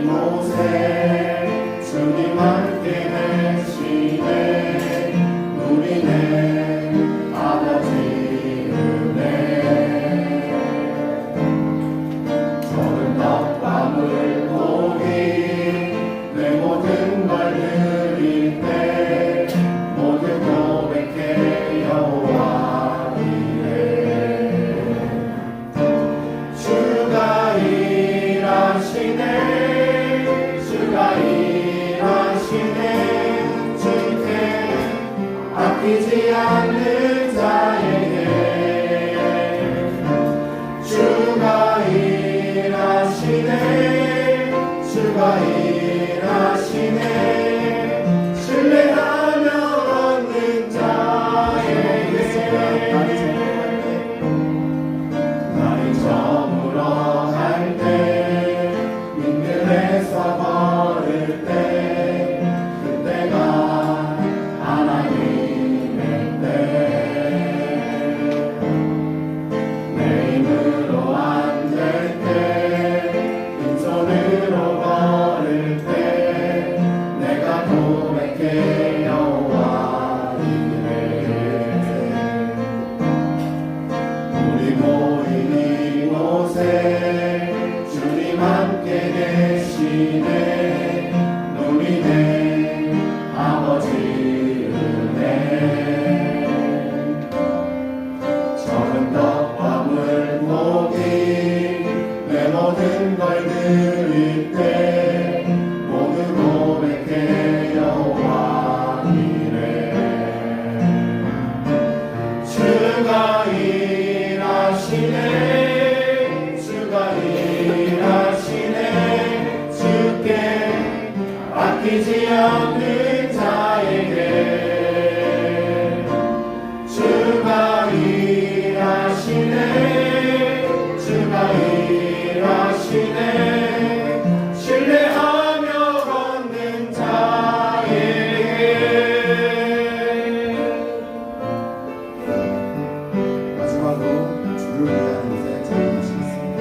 이곳에 주님 함께 계시네. 누리네 아버지 은혜. 저는 떡과 물고기 내 모든 걸 드릴 때 모두 고백해 여호와 이래. 주가 일하시네. 주가 일하시네. 주께 아끼지 않는 자에게 주가 일하시네. 주가 일하시네. 신뢰하며 얻는 자에게 날이 저물어 갈 때 민들에서 걸을 때 그때가 하나님의 때. 내 힘으로 안 될 때 빈손으로 걸을 때 내가 고백해 여호와 이래. 우리 모인 이곳에 주님 함께 계시네. 누리네 아버지 은혜. 저는 떡과 물고기 내 모든 걸 드릴 때 모두 고백해 여호와 이래. 주가 일하시네. 주가 일하시네. 주께 아끼지 않는 자에게 주가 일하시네. 주가 일하시네. 신뢰하며 걷는 자에게. 마지막으로 주를 위한 인사에 참여하시겠습니다.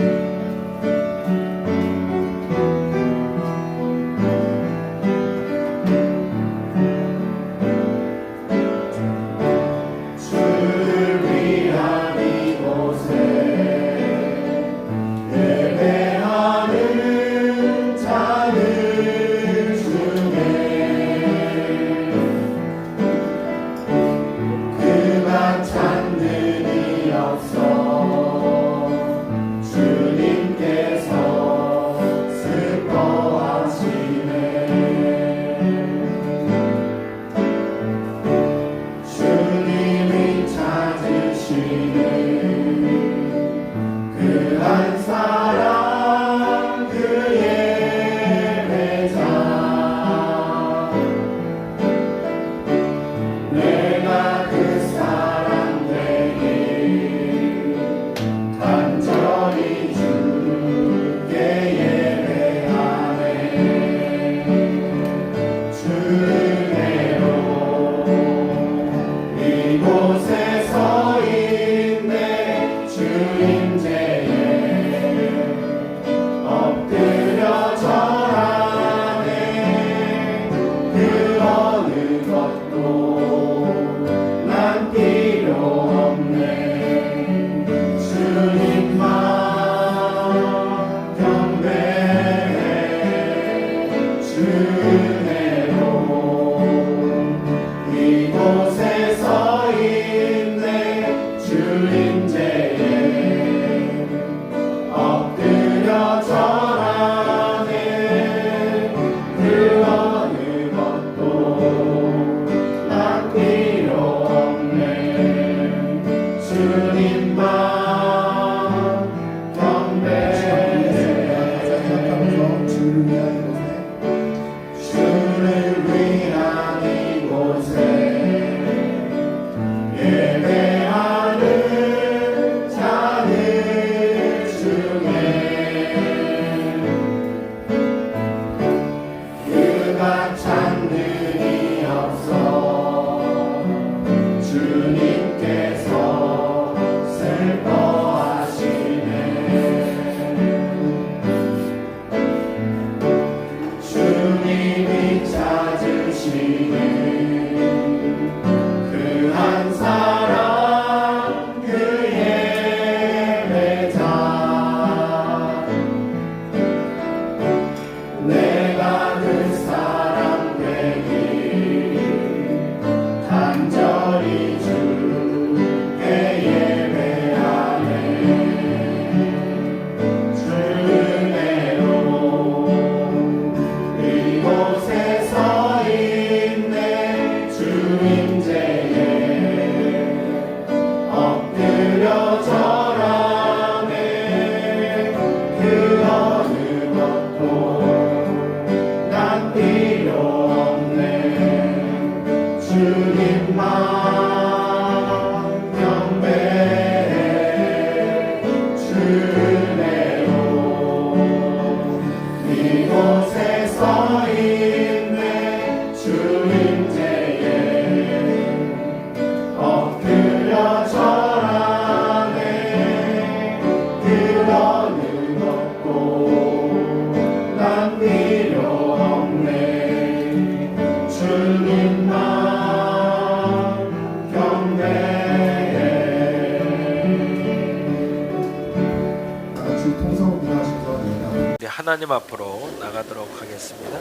통성을 기도하셔서 내가 우리 하나님 앞으로 나가도록 하겠습니다.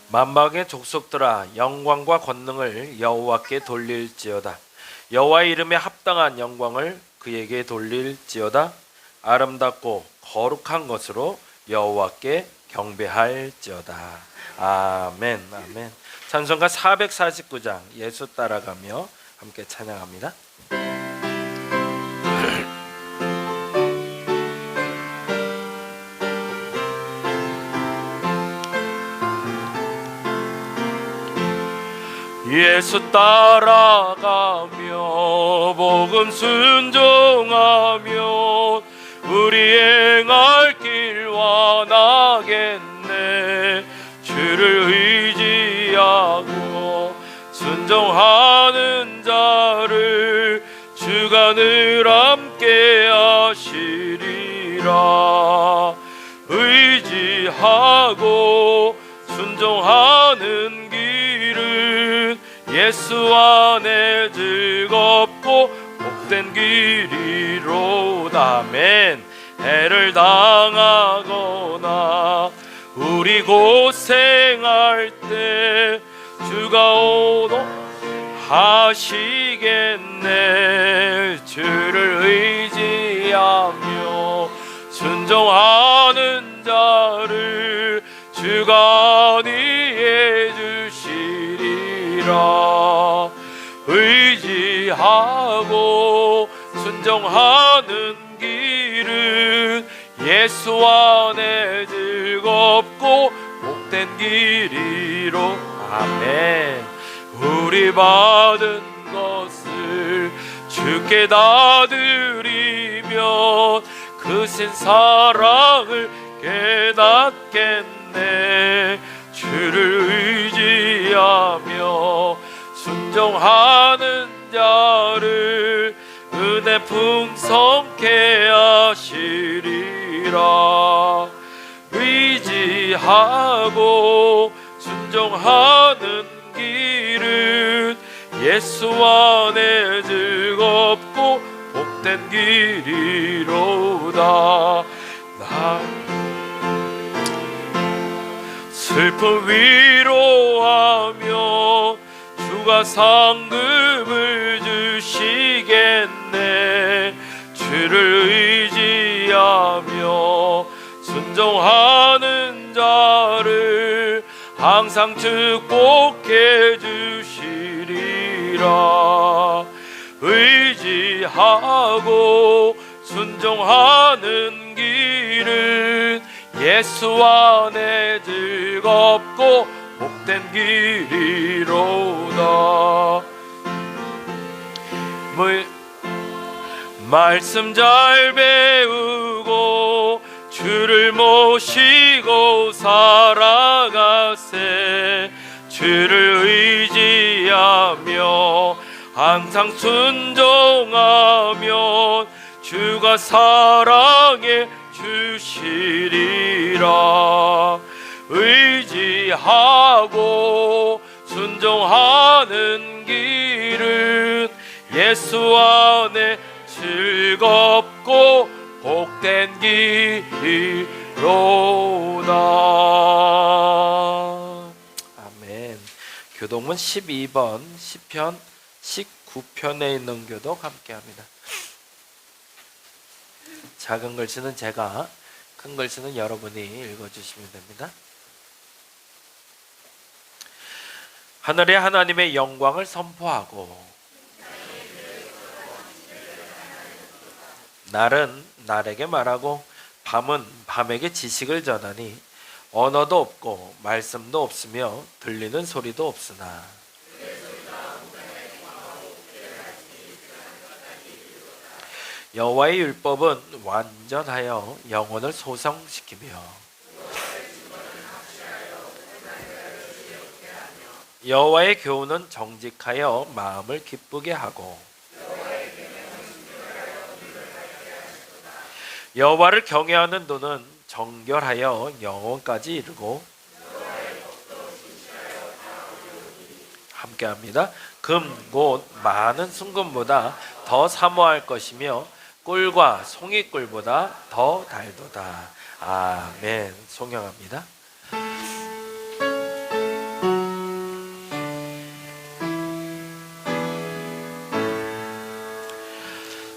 만방의 족속들아, 영광과 권능을 여호와께 돌릴지어다. 여호와의 이름에 합당한 영광을 그에게 돌릴지어다. 아름답고 거룩한 것으로 여호와께 경배할지어다. 아멘. 아멘. 찬송가 449장 예수 따라가며 함께 찬양합니다. 예수 따라가며 복음 순종하며 우리 행할 길 원하겠네. 주를 의지하고 순종하는 자를 주가 늘 함께 하시리라. 의지하고 순종하는 길은 예수 안에 즐겁고 복된 길이로다. 아멘. 해를 당하거나 우리 고생할 때 주가 오도 하시겠네. 주를 의지하며 순종하는 자를 주가 안위해 주시리라. 의지하고 순종하는 길은 예수 안에 즐겁고 복된 길이로. 아멘. 우리 받은 것을 주께 다 드리면 크신 사랑을 깨닫겠네. 주를 의지하며 순종하는 자를 은혜 풍성케 하시리라. 의지하고 순종하는 길은 예수 안에 즐겁고 복된 길이로다. 슬픔 위로하며 주가 상급을 주시겠네. 주를 의지하며 순종하는 자를 항상 축복해 주시리라. 의지하고 순종하는 길은 예수 안에 즐겁고 복된 길이로다. 말씀 잘 배우고 주를 모시고 살아가세. 주를 의지하며 항상 순종하면 주가 사랑해 주시리라. 의지하고 순종하는 길은 예수 안에 즐겁고 복된 길이로다. 아멘. 교독문 12번 시편 19편에 있는 교독 함께합니다. 작은 글씨는 제가, 큰 글씨는 여러분이 읽어주시면 됩니다. 하늘에 하나님의 영광을 선포하고 날은 날에게 말하고 밤은 밤에게 지식을 전하니 언어도 없고 말씀도 없으며 들리는 소리도 없으나 여호와의 율법은 완전하여 영혼을 소성시키며 여호와의 교훈은 정직하여 마음을 기쁘게 하고 여호와를 경외하는 눈은 정결하여 영혼까지 이르고 함께합니다. 금 곧 많은 순금보다 더 사모할 것이며 꿀과 송이꿀보다 더 달도다. 아멘. 송영합니다.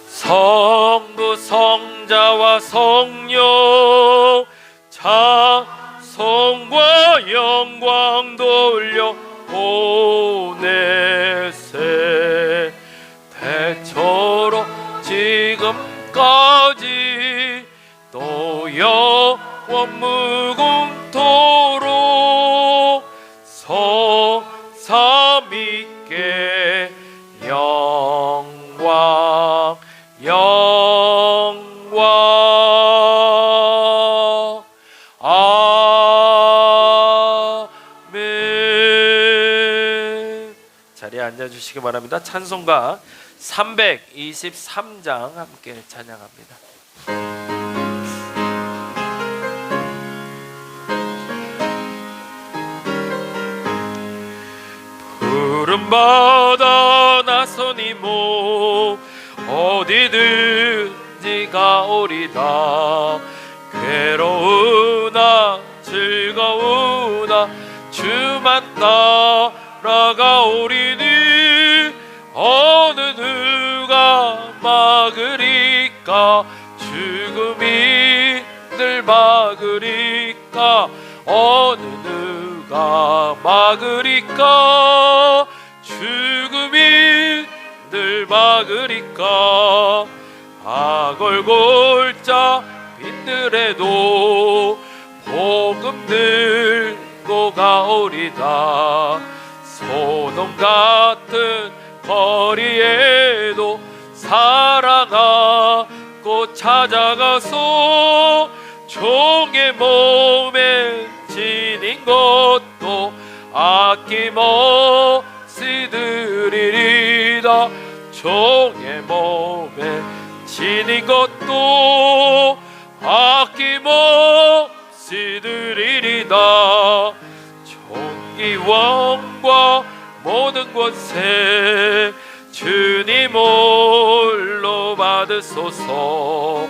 성부 성자와 성령 찬송과 영광 돌려 보내세 대처로 지금까지 또 영원 무궁토록 성삼위께 영광 아멘. 자리에 앉아주시기 바랍니다. 찬송가 323장 함께 찬양합니다. 푸른바다 나선이 몸 어디든지 가오리다. 괴로우나 즐거우나 주만 따라가오리니 어느 누가 막으리까. 죽음이 늘 막으리까. 어느 누가 막으리까. 죽음이 늘 막으리까. 아골골자 빈들에도 복음 들고 가오리다. 소돔 같은 거리에도 사랑하고 찾아가서 종의 몸에 지닌 것도 아낌없이 드리리다. 종의 몸에 지닌 것도 아낌없이 드리리다. 존귀왕과 모든 권세 주님 홀로 받으소서.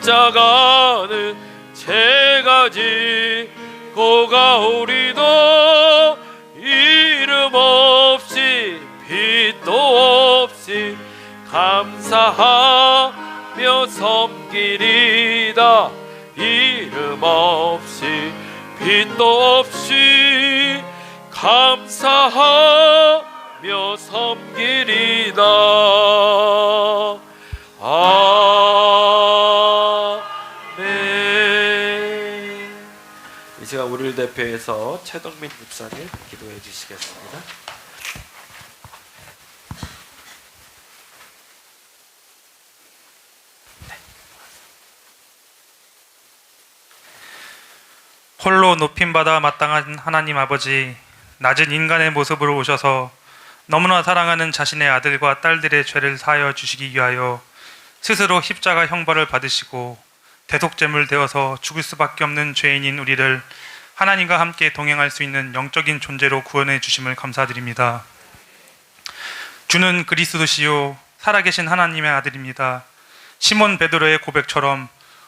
십자가는 제가 지고 가오리다. 이름 없이 빛도 없이 감사하며 섬기리다. 이름 없이 빛도 없이 감사하며 섬기리다. 아멘. 이 시간 우리를 대표해서 최동민 집사님 기도해 주시겠습니다. 홀로 높임받아 마땅한 하나님 아버지, 낮은 인간의 모습으로 오셔서 너무나 사랑하는 자신의 아들과 딸들의 죄를 사하여 주시기 위하여 스스로 십자가 형벌을 받으시고 대속제물 되어서 죽을 수밖에 없는 죄인인 우리를 하나님과 함께 동행할 수 있는 영적인 존재로 구원해 주심을 감사드립니다. 주는 그리스도시요 살아계신 하나님의 아들입니다. 시몬 베드로의 고백처럼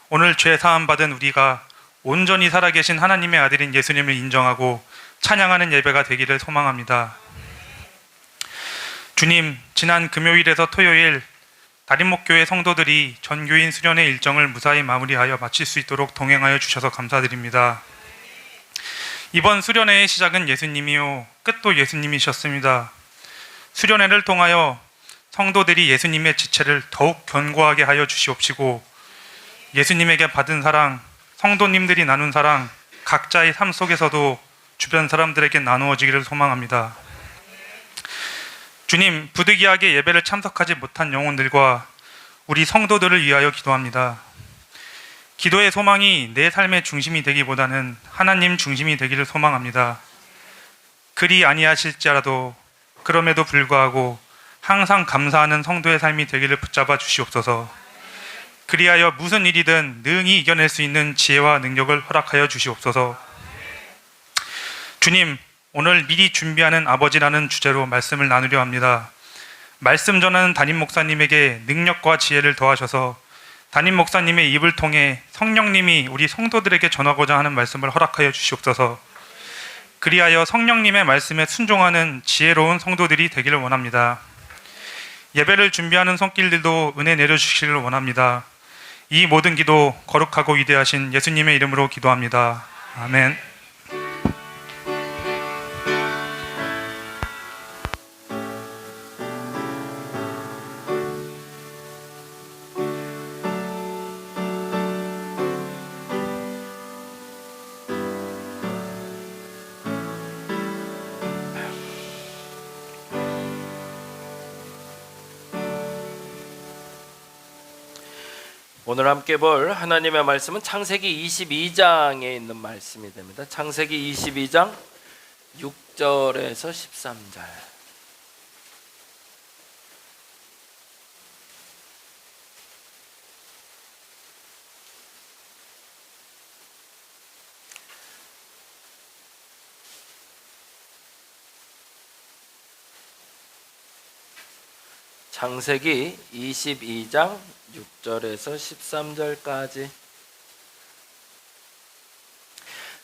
오늘 죄 사함 받은 우리가 온전히 살아계신 하나님의 아들인 예수님을 인정하고 찬양하는 예배가 되기를 소망합니다. 주님, 지난 금요일에서 토요일 다림목교회 성도들이 전교인 수련회 일정을 무사히 마무리하여 마칠 수 있도록 동행하여 주셔서 감사드립니다. 이번 수련회의 시작은 예수님이요 끝도 예수님이셨습니다. 수련회를 통하여 성도들이 예수님의 지체를 더욱 견고하게 하여 주시옵시고 예수님에게 받은 사랑, 성도님들이 나눈 사랑 각자의 삶 속에서도 주변 사람들에게 나누어지기를 소망합니다. 주님, 부득이하게 예배를 참석하지 못한 영혼들과 우리 성도들을 위하여 기도합니다. 기도의 소망이 내 삶의 중심이 되기보다는 하나님 중심이 되기를 소망합니다. 그리 아니하실지라도 그럼에도 불구하고 항상 감사하는 성도의 삶이 되기를 붙잡아 주시옵소서. 그리하여 무슨 일이든 능히 이겨낼 수 있는 지혜와 능력을 허락하여 주시옵소서. 주님, 오늘 미리 준비하는 아버지라는 주제로 말씀을 나누려 합니다. 말씀 전하는 담임 목사님에게 능력과 지혜를 더하셔서 담임 목사님의 입을 통해 성령님이 우리 성도들에게 전하고자 하는 말씀을 허락하여 주시옵소서. 그리하여 성령님의 말씀에 순종하는 지혜로운 성도들이 되기를 원합니다. 예배를 준비하는 손길들도 은혜 내려주시기를 원합니다. 이 모든 기도 거룩하고 위대하신 예수님의 이름으로 기도합니다. 아멘. 오늘 함께 볼 하나님의 말씀은 창세기 22장에 있는 말씀이 됩니다. 창세기 22장 6절에서 13절. 창세기 22장 6절에서 13절까지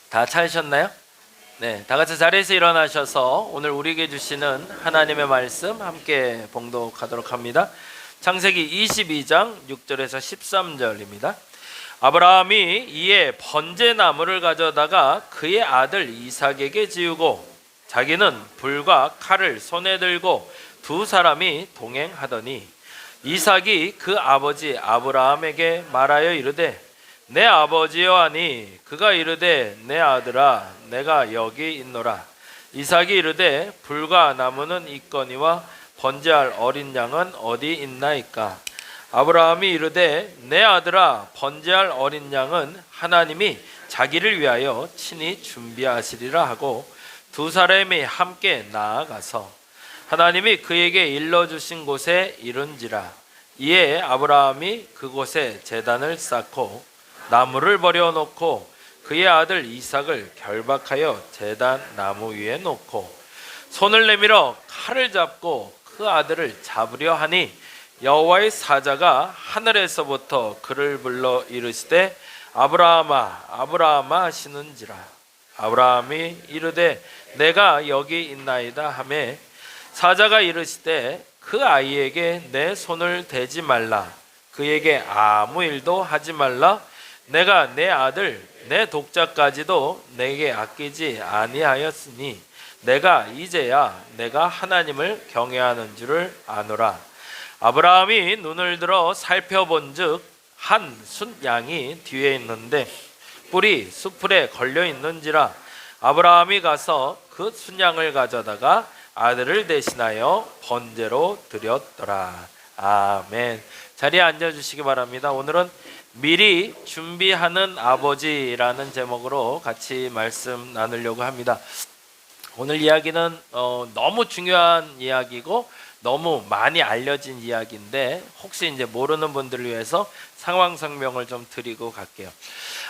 다 찾으셨나요? 네, 다 같이 자리에서 일어나셔서 오늘 우리에게 주시는 하나님의 말씀 함께 봉독하도록 합니다. 창세기 22장 6절에서 13절입니다. 아브라함이 이에 번제나무를 가져다가 그의 아들 이삭에게 지우고 자기는 불과 칼을 손에 들고 두 사람이 동행하더니 이삭이 그 아버지 아브라함에게 말하여 이르되 내 아버지여 하니 그가 이르되 내 아들아 내가 여기 있노라. 이삭이 이르되 불과 나무는 있거니와 번제할 어린 양은 어디 있나이까. 아브라함이 이르되 내 아들아 번제할 어린 양은 하나님이 자기를 위하여 친히 준비하시리라 하고 두 사람이 함께 나아가서 하나님이 그에게 일러주신 곳에 이른지라. 이에 아브라함이 그곳에 제단을 쌓고 나무를 버려놓고 그의 아들 이삭을 결박하여 제단 나무 위에 놓고 손을 내밀어 칼을 잡고 그 아들을 잡으려 하니 여호와의 사자가 하늘에서부터 그를 불러 이르시되 아브라함아 아브라함아 하시는지라. 아브라함이 이르되 내가 여기 있나이다 하매 사자가 이르시되 그 아이에게 내 손을 대지 말라. 그에게 아무 일도 하지 말라. 내가 내 아들 내 독자까지도 내게 아끼지 아니하였으니 내가 이제야 내가 하나님을 경외하는 줄을 아노라. 아브라함이 눈을 들어 살펴본즉 한 순양이 뒤에 있는데 뿔이 숯불에 걸려 있는지라. 아브라함이 가서 그 순양을 가져다가 아들을 대신하여 번제로 드렸더라. 아멘. 자리에 앉아주시기 바랍니다. 오늘은 미리 준비하는 아버지라는 제목으로 같이 말씀 나누려고 합니다. 오늘 이야기는 너무 중요한 이야기고 너무 많이 알려진 이야기인데 혹시 이제 모르는 분들을 위해서 상황 설명을 좀 드리고 갈게요.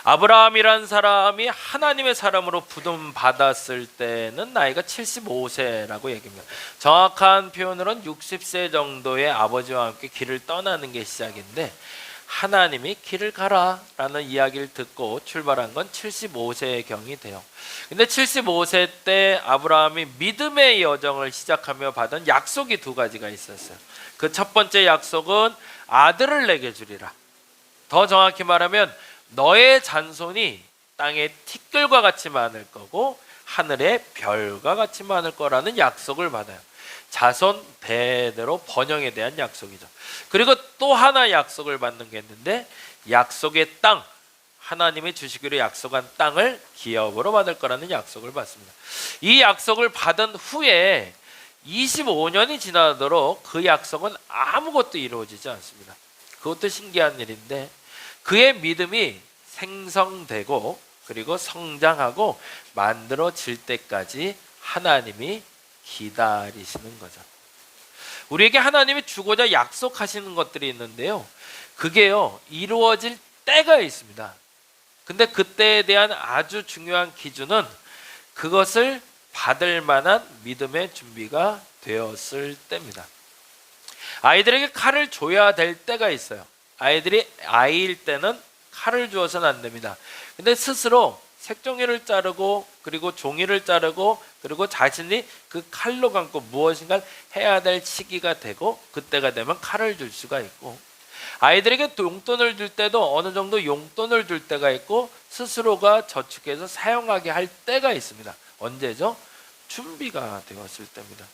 아브라함이란 사람이 하나님의 사람으로 부름 받았을 때는 나이가 75세라고 얘기합니다. 정확한 표현으로는 60세 정도의 아버지와 함께 길을 떠나는 게 시작인데 하나님이 길을 가라 라는 이야기를 듣고 출발한 건 75세의 경이 돼요. 근데 75세 때 아브라함이 믿음의 여정을 시작하며 받은 약속이 두 가지가 있었어요. 그 첫 번째 약속은 아들을 내게 주리라. 더 정확히 말하면 너의 잔손이 땅의 티끌과 같이 많을 거고 하늘의 별과 같이 많을 거라는 약속을 받아요. 자손 대대로 번영에 대한 약속이죠. 그리고 또 하나 약속을 받는 게 있는데 약속의 땅, 하나님이 주시기로 약속한 땅을 기업으로 받을 거라는 약속을 받습니다. 이 약속을 받은 후에 25년이 지나도록 그 약속은 아무것도 이루어지지 않습니다. 그것도 신기한 일인데 그의 믿음이 생성되고 그리고 성장하고 만들어질 때까지 하나님이 기다리시는 거죠. 우리에게 하나님이 주고자 약속하시는 것들이 있는데요. 그게요, 이루어질 때가 있습니다. 근데 그때에 대한 아주 중요한 기준은 그것을 받을 만한 믿음의 준비가 되었을 때입니다. 아이들에게 칼을 줘야 될 때가 있어요. 아이들이 아이일 때는 칼을 주어서는 안 됩니다. 근데 스스로 색종이를 자르고 그리고 종이를 자르고 그리고 자신이 그 칼로 감고 무엇인가를 해야 될 시기가 되고 그때가 되면 칼을 줄 수가 있고, 아이들에게 용돈을 줄 때도 어느 정도 용돈을 줄 때가 있고 스스로가 저축해서 사용하게 할 때가 있습니다. 언제죠? 준비가 되었을 때입니다.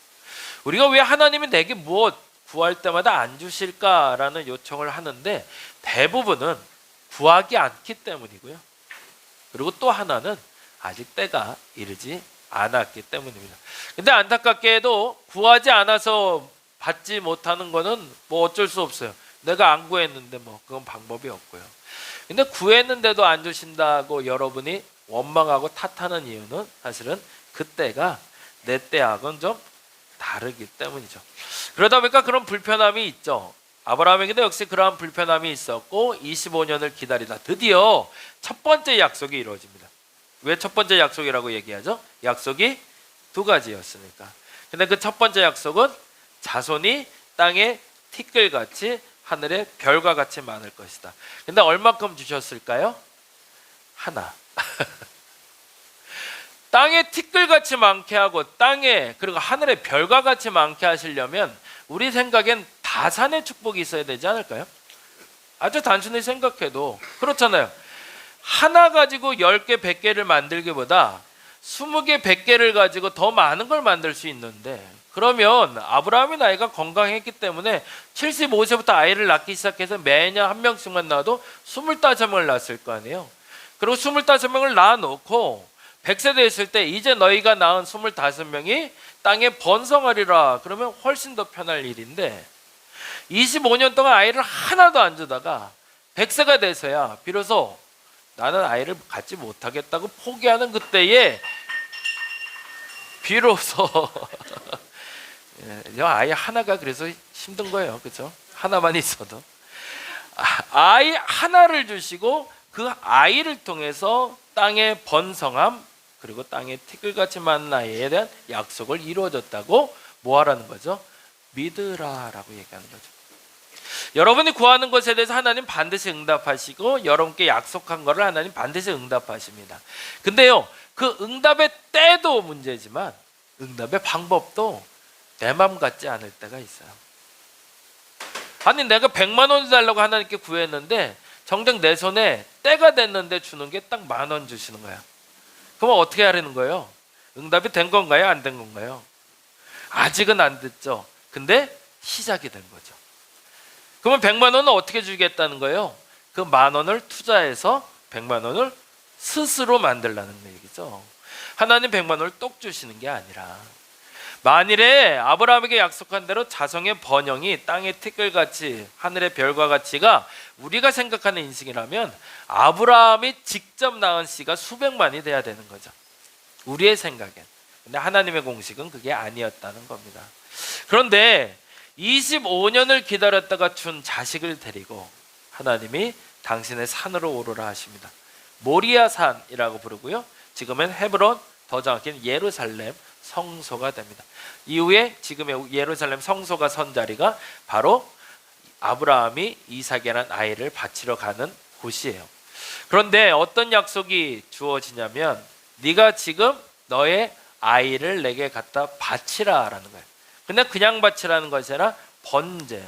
우리가 왜 하나님이 내게 무엇 구할 때마다 안 주실까라는 요청을 하는데 대부분은 구하기 않기 때문이고요. 그리고 또 하나는 아직 때가 이르지 않았기 때문입니다. 근데 안타깝게도 구하지 않아서 받지 못하는 거는 뭐 어쩔 수 없어요. 내가 안 구했는데 뭐 그건 방법이 없고요. 근데 구했는데도 안 주신다고 여러분이 원망하고 탓하는 이유는 사실은 그때가 내 때하고는 좀 다르기 때문이죠. 그러다 보니까 그런 불편함이 있죠. 아브라함에게도 역시 그러한 불편함이 있었고 25년을 기다리다 드디어 첫 번째 약속이 이루어집니다. 왜 첫 번째 약속이라고 얘기하죠? 약속이 두 가지였으니까. 근데 그 첫 번째 약속은 자손이 땅에 티끌같이 하늘의 별과 같이 많을 것이다. 근데 얼마큼 주셨을까요? 하나. 땅에 티끌같이 많게 하고 땅에 그리고 하늘의 별과 같이 많게 하시려면 우리 생각엔 다산의 축복이 있어야 되지 않을까요? 아주 단순히 생각해도 그렇잖아요. 하나 가지고 10개, 100개를 만들기보다 20개, 100개를 가지고 더 많은 걸 만들 수 있는데, 그러면 아브라함의 나이가 건강했기 때문에 75세부터 아이를 낳기 시작해서 매년 한 명씩만 낳아도 25명을 낳았을 거 아니에요. 그리고 25명을 낳아놓고 100세 됐을 때 이제 너희가 낳은 25명이 땅에 번성하리라. 그러면 훨씬 더 편할 일인데 25년 동안 아이를 하나도 안 주다가 100세가 돼서야 비로소 나는 아이를 갖지 못하겠다고 포기하는 그때에 비로소 아이 하나가 그래서 힘든 거예요. 그렇죠? 하나만 있어도 아이 하나를 주시고 그 아이를 통해서 땅의 번성함 그리고 땅의 티끌같이 많은 아이에 대한 약속을 이루어졌다고 뭐 하라는 거죠? 믿으라라고 얘기하는 거죠. 여러분이 구하는 것에 대해서 하나님 반드시 응답하시고 여러분께 약속한 것을 하나님 반드시 응답하십니다. 근데요, 그 응답의 때도 문제지만 응답의 방법도 내 맘 같지 않을 때가 있어요. 아니 내가 100만 원 달라고 하나님께 구했는데 정작 내 손에 때가 됐는데 주는 게 딱 10,000원 주시는 거야. 그럼 어떻게 하라는 거예요? 응답이 된 건가요? 안 된 건가요? 아직은 안 됐죠. 근데 시작이 된 거죠. 그러면 100만 원은 어떻게 주겠다는 거예요? 그 10,000원을 투자해서 100만 원을 스스로 만들라는 얘기죠. 하나님 100만 원을 똑 주시는 게 아니라 만일에 아브라함에게 약속한 대로 자성의 번영이 땅의 티끌같이 하늘의 별과 같이가 우리가 생각하는 인생이라면 아브라함이 직접 낳은 씨가 수백만이 돼야 되는 거죠. 우리의 생각엔. 근데 하나님의 공식은 그게 아니었다는 겁니다. 그런데 25년을 기다렸다가 준 자식을 데리고 하나님이 당신의 산으로 오르라 하십니다. 모리아 산이라고 부르고요. 지금은 헤브론, 더 정확히는 예루살렘 성소가 됩니다. 이후에 지금의 예루살렘 성소가 선 자리가 바로 아브라함이 이삭이라는 아이를 바치러 가는 곳이에요. 그런데 어떤 약속이 주어지냐면 네가 지금 너의 아이를 내게 갖다 바치라라는 거예요. 근데 그냥 바치라는 것이 아니라 번제로.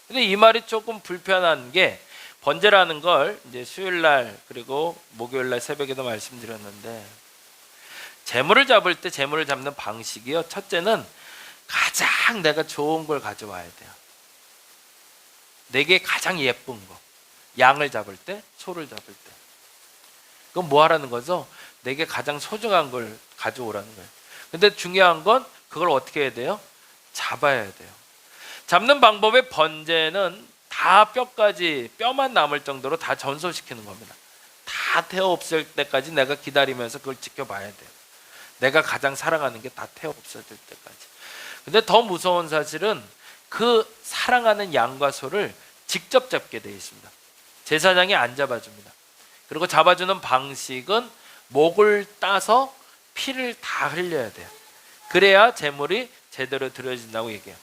근데 이 말이 조금 불편한 게 번제라는 걸 이제 수요일날 그리고 목요일날 새벽에도 말씀드렸는데 재물을 잡을 때 재물을 잡는 방식이요. 첫째는 가장 내가 좋은 걸 가져와야 돼요. 내게 가장 예쁜 거. 양을 잡을 때, 소를 잡을 때. 그건 뭐 하라는 거죠? 내게 가장 소중한 걸 가져오라는 거예요. 근데 중요한 건 그걸 어떻게 해야 돼요? 잡아야 돼요. 잡는 방법의 번제는 다 뼈까지, 뼈만 남을 정도로 다 전소시키는 겁니다. 다 태워 없앨 때까지 내가 기다리면서 그걸 지켜봐야 돼요. 내가 가장 사랑하는 게 다 태워 없어질 때까지. 근데 더 무서운 사실은 그 사랑하는 양과 소를 직접 잡게 되어 있습니다. 제사장이 안 잡아줍니다. 그리고 잡아주는 방식은 목을 따서 피를 다 흘려야 돼요. 그래야 제물이 제대로 드려진다고 얘기해요.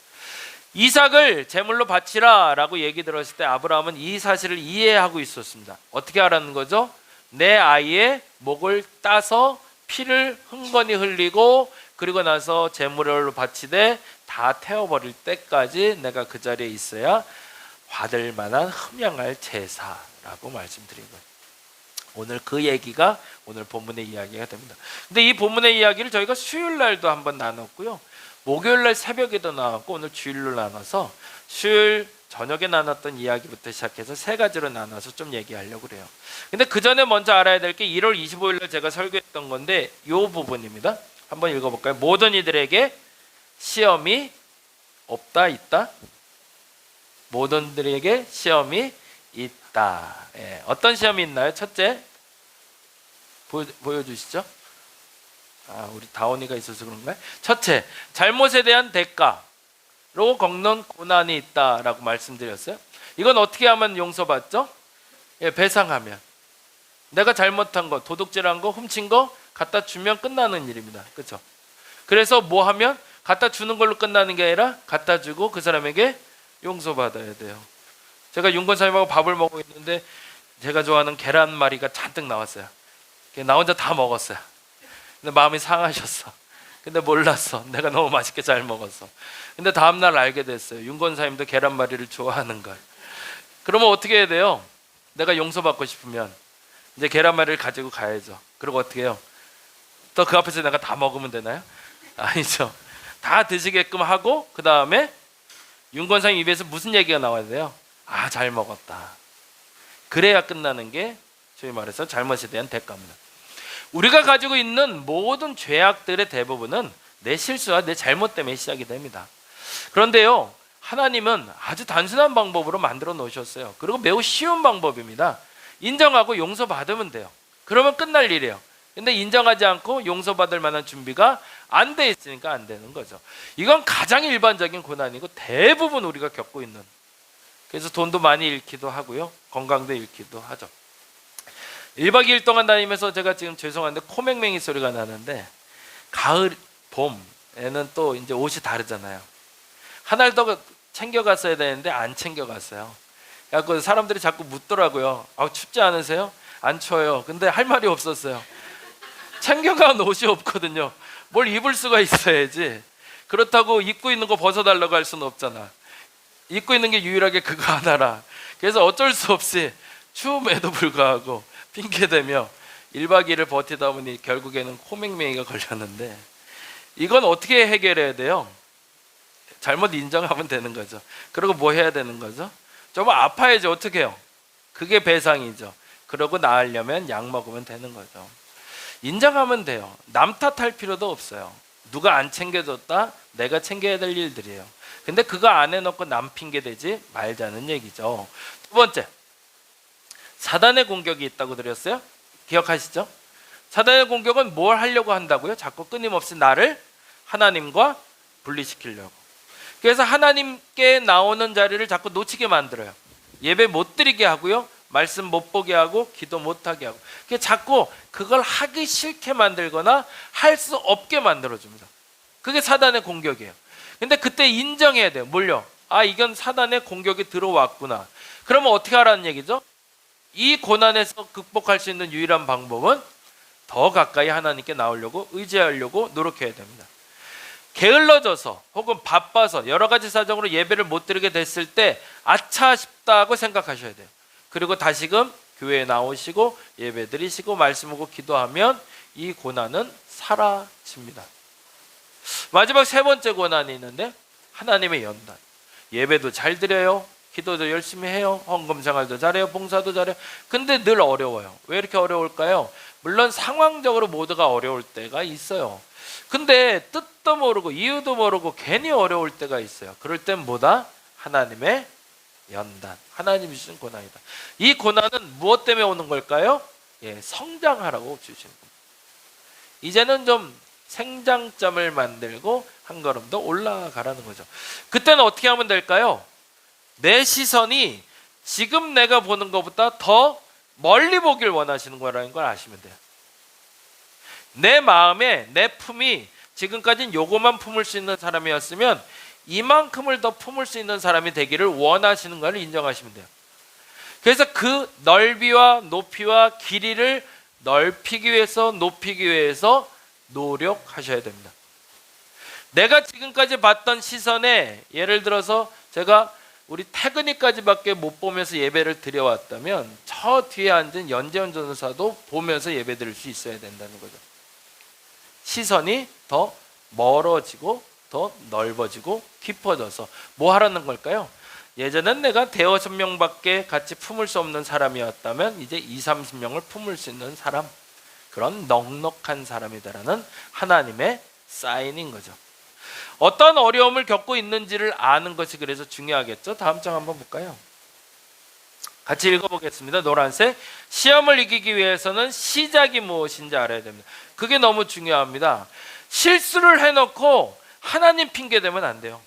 이삭을 제물로 바치라 라고 얘기 들었을 때 아브라함은 이 사실을 이해하고 있었습니다. 어떻게 알았는 거죠? 내 아이의 목을 따서 피를 흥건히 흘리고 그리고 나서 제물로 바치되 다 태워버릴 때까지 내가 그 자리에 있어야 받을 만한 흠양할 제사라고 말씀드린 거예요. 오늘 그 얘기가 오늘 본문의 이야기가 됩니다. 근데 이 본문의 이야기를 저희가 수요일 날도 한번 나눴고요, 목요일 날 새벽에도 나왔고 오늘 주일로 나눠서 수요일 저녁에 나눴던 이야기부터 시작해서 세 가지로 나눠서 좀 얘기하려고 그래요. 근데 그 전에 먼저 알아야 될 게 1월 25일 날 제가 설교했던 건데 이 부분입니다. 한번 읽어볼까요? 모든 이들에게 시험이 없다 있다? 모든 이들에게 시험이 있다. 예, 어떤 시험이 있나요? 첫째, 보여주시죠. 우리 다원이가 있어서 그런가요? 첫째, 잘못에 대한 대가로 겪는 고난이 있다라고 말씀드렸어요. 이건 어떻게 하면 용서받죠? 예, 배상하면. 내가 잘못한 거, 도둑질한 거, 훔친 거 갖다 주면 끝나는 일입니다. 그렇죠? 그래서 뭐 하면 갖다 주는 걸로 끝나는 게 아니라 갖다 주고 그 사람에게 용서받아야 돼요. 제가 윤건사님하고 밥을 먹고 있는데 제가 좋아하는 계란말이가 잔뜩 나왔어요. 나 혼자 다 먹었어요. 근데 마음이 상하셨어. 근데 몰랐어. 내가 너무 맛있게 잘 먹었어. 근데 다음날 알게 됐어요. 윤건사님도 계란말이를 좋아하는 걸. 그러면 어떻게 해야 돼요? 내가 용서받고 싶으면 이제 계란말이를 가지고 가야죠. 그리고 어떻게 해요? 또 그 앞에서 내가 다 먹으면 되나요? 아니죠. 다 드시게끔 하고 그 다음에 윤건사님 입에서 무슨 얘기가 나와야 돼요? 잘 먹었다. 그래야 끝나는 게 소위 말해서 잘못에 대한 대가입니다. 우리가 가지고 있는 모든 죄악들의 대부분은 내 실수와 내 잘못 때문에 시작이 됩니다. 그런데요, 하나님은 아주 단순한 방법으로 만들어 놓으셨어요. 그리고 매우 쉬운 방법입니다. 인정하고 용서받으면 돼요. 그러면 끝날 일이에요. 근데 인정하지 않고 용서받을 만한 준비가 안 돼 있으니까 안 되는 거죠. 이건 가장 일반적인 고난이고 대부분 우리가 겪고 있는, 그래서 돈도 많이 잃기도 하고요, 건강도 잃기도 하죠. 1박 2일 동안 다니면서 제가 지금 죄송한데 코맹맹이 소리가 나는데, 가을, 봄에는 또 이제 옷이 다르잖아요. 하나를 더 챙겨갔어야 되는데 안 챙겨갔어요. 그래서 사람들이 자꾸 묻더라고요. 춥지 않으세요? 안 추워요. 근데 할 말이 없었어요. 챙겨간 옷이 없거든요. 뭘 입을 수가 있어야지. 그렇다고 입고 있는 거 벗어달라고 할 수는 없잖아. 입고 있는 게 유일하게 그거 하나라. 그래서 어쩔 수 없이 추움에도 불구하고 핑계대며 1박 2일을 버티다 보니 결국에는 코맹맹이가 걸렸는데, 이건 어떻게 해결해야 돼요? 잘못 인정하면 되는 거죠. 그리고 뭐 해야 되는 거죠? 좀 아파야지. 어떻게 해요? 그게 배상이죠. 그러고 나으려면 약 먹으면 되는 거죠. 인정하면 돼요. 남 탓할 필요도 없어요. 누가 안 챙겨줬다? 내가 챙겨야 될 일들이에요. 근데 그거 안 해놓고 남 핑계대지 말자는 얘기죠. 두 번째, 사단의 공격이 있다고 드렸어요. 기억하시죠? 사단의 공격은 뭘 하려고 한다고요? 자꾸 끊임없이 나를 하나님과 분리시키려고. 그래서 하나님께 나오는 자리를 자꾸 놓치게 만들어요. 예배 못 드리게 하고요, 말씀 못 보게 하고, 기도 못 하게 하고, 자꾸 그걸 하기 싫게 만들거나 할 수 없게 만들어줍니다. 그게 사단의 공격이에요. 근데 그때 인정해야 돼요. 뭘요? 이건 사단의 공격이 들어왔구나. 그러면 어떻게 하라는 얘기죠? 이 고난에서 극복할 수 있는 유일한 방법은 더 가까이 하나님께 나오려고, 의지하려고 노력해야 됩니다. 게을러져서 혹은 바빠서 여러 가지 사정으로 예배를 못 드리게 됐을 때 아차 싶다고 생각하셔야 돼요. 그리고 다시금 교회에 나오시고 예배 드리시고 말씀하고 기도하면 이 고난은 사라집니다. 마지막 세 번째 고난이 있는데, 하나님의 연단. 예배도 잘 드려요, 기도도 열심히 해요, 헌금 생활도 잘해요, 봉사도 잘해요. 근데 늘 어려워요. 왜 이렇게 어려울까요? 물론 상황적으로 모두가 어려울 때가 있어요. 근데 뜻도 모르고 이유도 모르고 괜히 어려울 때가 있어요. 그럴 땐 뭐다? 하나님의 연단, 하나님이 주신 고난이다. 이 고난은 무엇 때문에 오는 걸까요? 성장하라고 주시는 겁니다. 이제는 좀 생장점을 만들고 한 걸음 더 올라가라는 거죠. 그때는 어떻게 하면 될까요? 내 시선이 지금 내가 보는 것보다 더 멀리 보길 원하시는 거라는 걸 아시면 돼요. 내 마음에 내 품이 지금까지는 요거만 품을 수 있는 사람이었으면 이만큼을 더 품을 수 있는 사람이 되기를 원하시는 걸 인정하시면 돼요. 그래서 그 넓이와 높이와 길이를 넓히기 위해서, 높이기 위해서 노력하셔야 됩니다. 내가 지금까지 봤던 시선에, 예를 들어서 제가 우리 태근이까지밖에 못 보면서 예배를 드려왔다면 저 뒤에 앉은 연재현 전도사도 보면서 예배 드릴 수 있어야 된다는 거죠. 시선이 더 멀어지고 더 넓어지고 깊어져서 뭐 하라는 걸까요? 예전엔 내가 대여섯 명밖에 같이 품을 수 없는 사람이었다면 이제 20-30명을 품을 수 있는 사람, 그런 넉넉한 사람이다라는 하나님의 사인인 거죠. 어떤 어려움을 겪고 있는지를 아는 것이 그래서 중요하겠죠. 다음 장 한번 볼까요? 같이 읽어보겠습니다. 노란색, 시험을 이기기 위해서는 시작이 무엇인지 알아야 됩니다. 그게 너무 중요합니다. 실수를 해놓고 하나님 핑계 대면 안 돼요.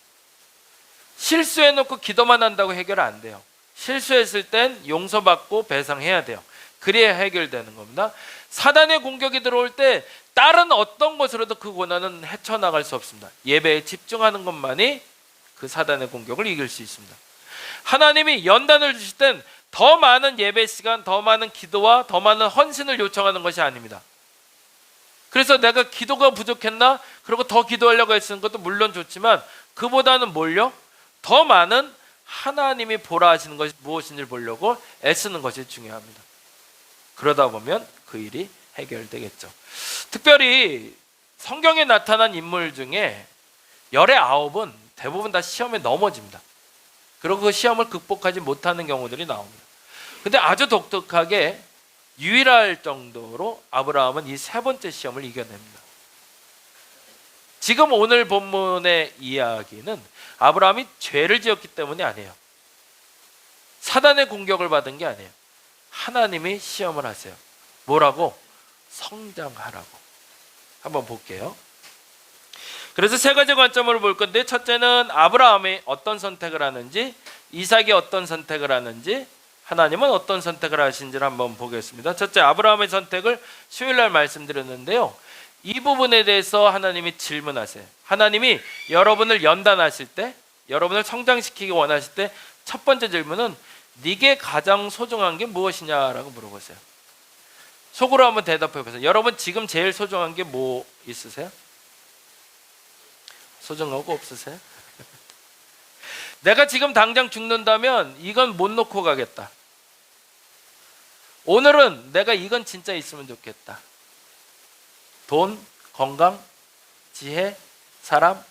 실수해놓고 기도만 한다고 해결 안 돼요. 실수했을 땐 용서받고 배상해야 돼요. 그래야 해결되는 겁니다. 사단의 공격이 들어올 때 다른 어떤 것으로도 그 고난은 헤쳐나갈 수 없습니다. 예배에 집중하는 것만이 그 사단의 공격을 이길 수 있습니다. 하나님이 연단을 주실 땐 더 많은 예배 시간, 더 많은 기도와 더 많은 헌신을 요청하는 것이 아닙니다. 그래서 내가 기도가 부족했나? 그리고 더 기도하려고 애쓰는 것도 물론 좋지만 그보다는 뭘요? 더 많은 하나님이 보라 하시는 것이 무엇인지를 보려고 애쓰는 것이 중요합니다. 그러다 보면 그 일이 해결되겠죠. 특별히 성경에 나타난 인물 중에 열의 9은 대부분 다 시험에 넘어집니다. 그리고 그 시험을 극복하지 못하는 경우들이 나옵니다. 근데 아주 독특하게 유일할 정도로 아브라함은 이 세 번째 시험을 이겨냅니다. 지금 오늘 본문의 이야기는 아브라함이 죄를 지었기 때문이 아니에요. 사단의 공격을 받은 게 아니에요. 하나님이 시험을 하세요. 뭐라고? 성장하라고. 한번 볼게요. 그래서 세 가지 관점으로 볼 건데, 첫째는 아브라함이 어떤 선택을 하는지, 이삭이 어떤 선택을 하는지, 하나님은 어떤 선택을 하신지를 한번 보겠습니다. 첫째, 아브라함의 선택을 수요일날 말씀드렸는데요. 이 부분에 대해서 하나님이 질문하세요. 하나님이 여러분을 연단하실 때, 여러분을 성장시키기 원하실 때 첫 번째 질문은 네게 가장 소중한 게 무엇이냐라고 물어보세요. 속으로 한번 대답해 보세요. 여러분 지금 제일 소중한 게 뭐 있으세요? 소중한 거 없으세요? 내가 지금 당장 죽는다면 이건 못 놓고 가겠다. 오늘은 내가 이건 진짜 있으면 좋겠다. 돈, 건강, 지혜, 사람,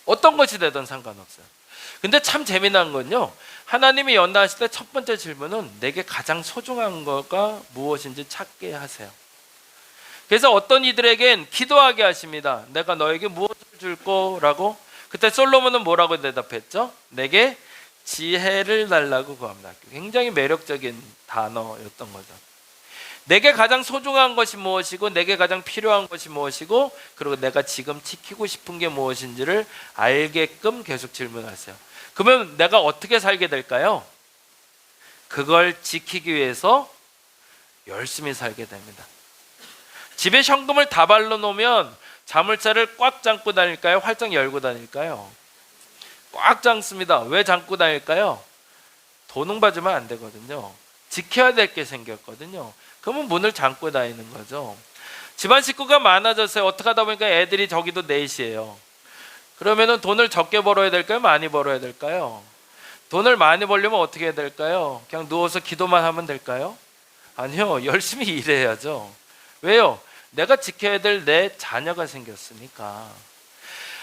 어떤 것이 되든 상관없어요. 근데 참 재미난 건요, 하나님이 연단하실 때 첫 번째 질문은 내게 가장 소중한 거가 무엇인지 찾게 하세요. 그래서 어떤 이들에겐 기도하게 하십니다. 내가 너에게 무엇을 줄 거라고. 그때 솔로몬은 뭐라고 대답했죠? 내게 지혜를 달라고 구합니다. 굉장히 매력적인 단어였던 거죠. 내게 가장 소중한 것이 무엇이고, 내게 가장 필요한 것이 무엇이고, 그리고 내가 지금 지키고 싶은 게 무엇인지를 알게끔 계속 질문하세요. 그러면 내가 어떻게 살게 될까요? 그걸 지키기 위해서 열심히 살게 됩니다. 집에 현금을 다 발라 놓으면 자물쇠를 꽉 잠고 다닐까요? 활짝 열고 다닐까요? 꽉 잠습니다. 왜 잠고 다닐까요? 도둑맞으면 안 되거든요. 지켜야 될 게 생겼거든요. 그러면 문을 잠고 다니는 거죠. 집안 식구가 많아졌어요. 어떻게 하다 보니까 애들이 저기도 넷이에요. 그러면은 돈을 적게 벌어야 될까요? 많이 벌어야 될까요? 돈을 많이 벌려면 어떻게 해야 될까요? 그냥 누워서 기도만 하면 될까요? 아니요. 열심히 일해야죠. 왜요? 내가 지켜야 될 내 자녀가 생겼으니까.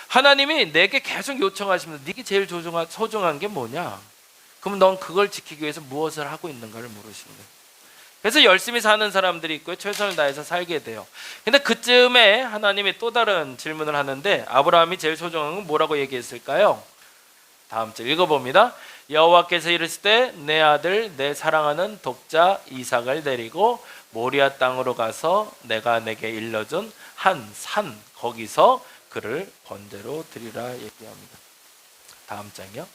하나님이 내게 계속 요청하십니다. 네게 제일 소중한 게 뭐냐? 그럼 넌 그걸 지키기 위해서 무엇을 하고 있는가를 물으시는 거예요. 그래서 열심히 사는 사람들이 있고요. 최선을 다해서 살게 돼요. 근데 그쯤에 하나님이 또 다른 질문을 하는데 아브라함이 제일 소중한 건 뭐라고 얘기했을까요? 다음 절 읽어봅니다. 여호와께서 이르시되 내 아들 내 사랑하는 독자 이삭을 데리고 모리아 땅으로 가서 내가 내게 일러준 한 산 거기서 그를 번제로 드리라 얘기합니다. 다음 장이요.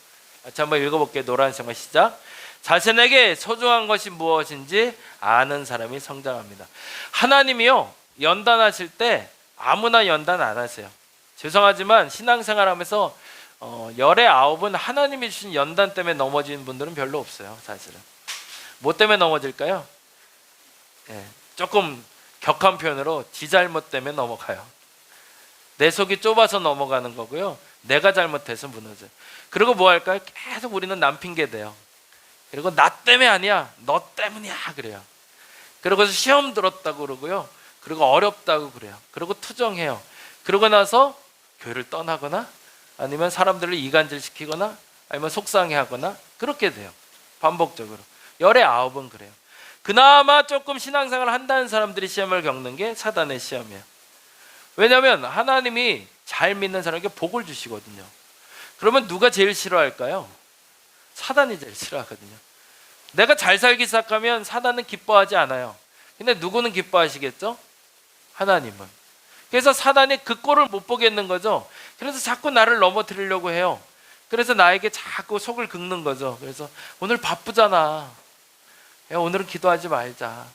같이 한번 읽어볼게요. 노란색만 시작. 자신에게 소중한 것이 무엇인지 아는 사람이 성장합니다. 하나님이요 연단하실 때 아무나 연단 안 하세요. 죄송하지만 신앙생활하면서 열의 9은 하나님이 주신 연단 때문에 넘어진 분들은 별로 없어요. 사실은 뭐 때문에 넘어질까요? 조금 격한 표현으로 지 잘못 때문에 넘어가요. 내 속이 좁아서 넘어가는 거고요. 내가 잘못해서 무너져요. 그리고 뭐 할까요? 계속 우리는 남 핑계 대요. 그리고 나 때문에 아니야, 너 때문이야 그래요. 그러고서 시험 들었다고 그러고요. 그리고 어렵다고 그래요. 그리고 투정해요. 그러고 나서 교회를 떠나거나 아니면 사람들을 이간질시키거나 아니면 속상해하거나 그렇게 돼요. 반복적으로. 열의 9은 그래요. 그나마 조금 신앙생활을 한다는 사람들이 시험을 겪는 게 사단의 시험이에요. 왜냐하면 하나님이 잘 믿는 사람에게 복을 주시거든요. 그러면 누가 제일 싫어할까요? 사단이 제일 싫어하거든요. 내가 잘 살기 시작하면 사단은 기뻐하지 않아요. 근데 누구는 기뻐하시겠죠? 하나님은. 그래서 사단이 그 꼴을 못 보겠는 거죠. 그래서 자꾸 나를 넘어뜨리려고 해요. 그래서 나에게 자꾸 속을 긁는 거죠. 그래서 오늘 바쁘잖아. 야, 오늘은 기도하지 말자.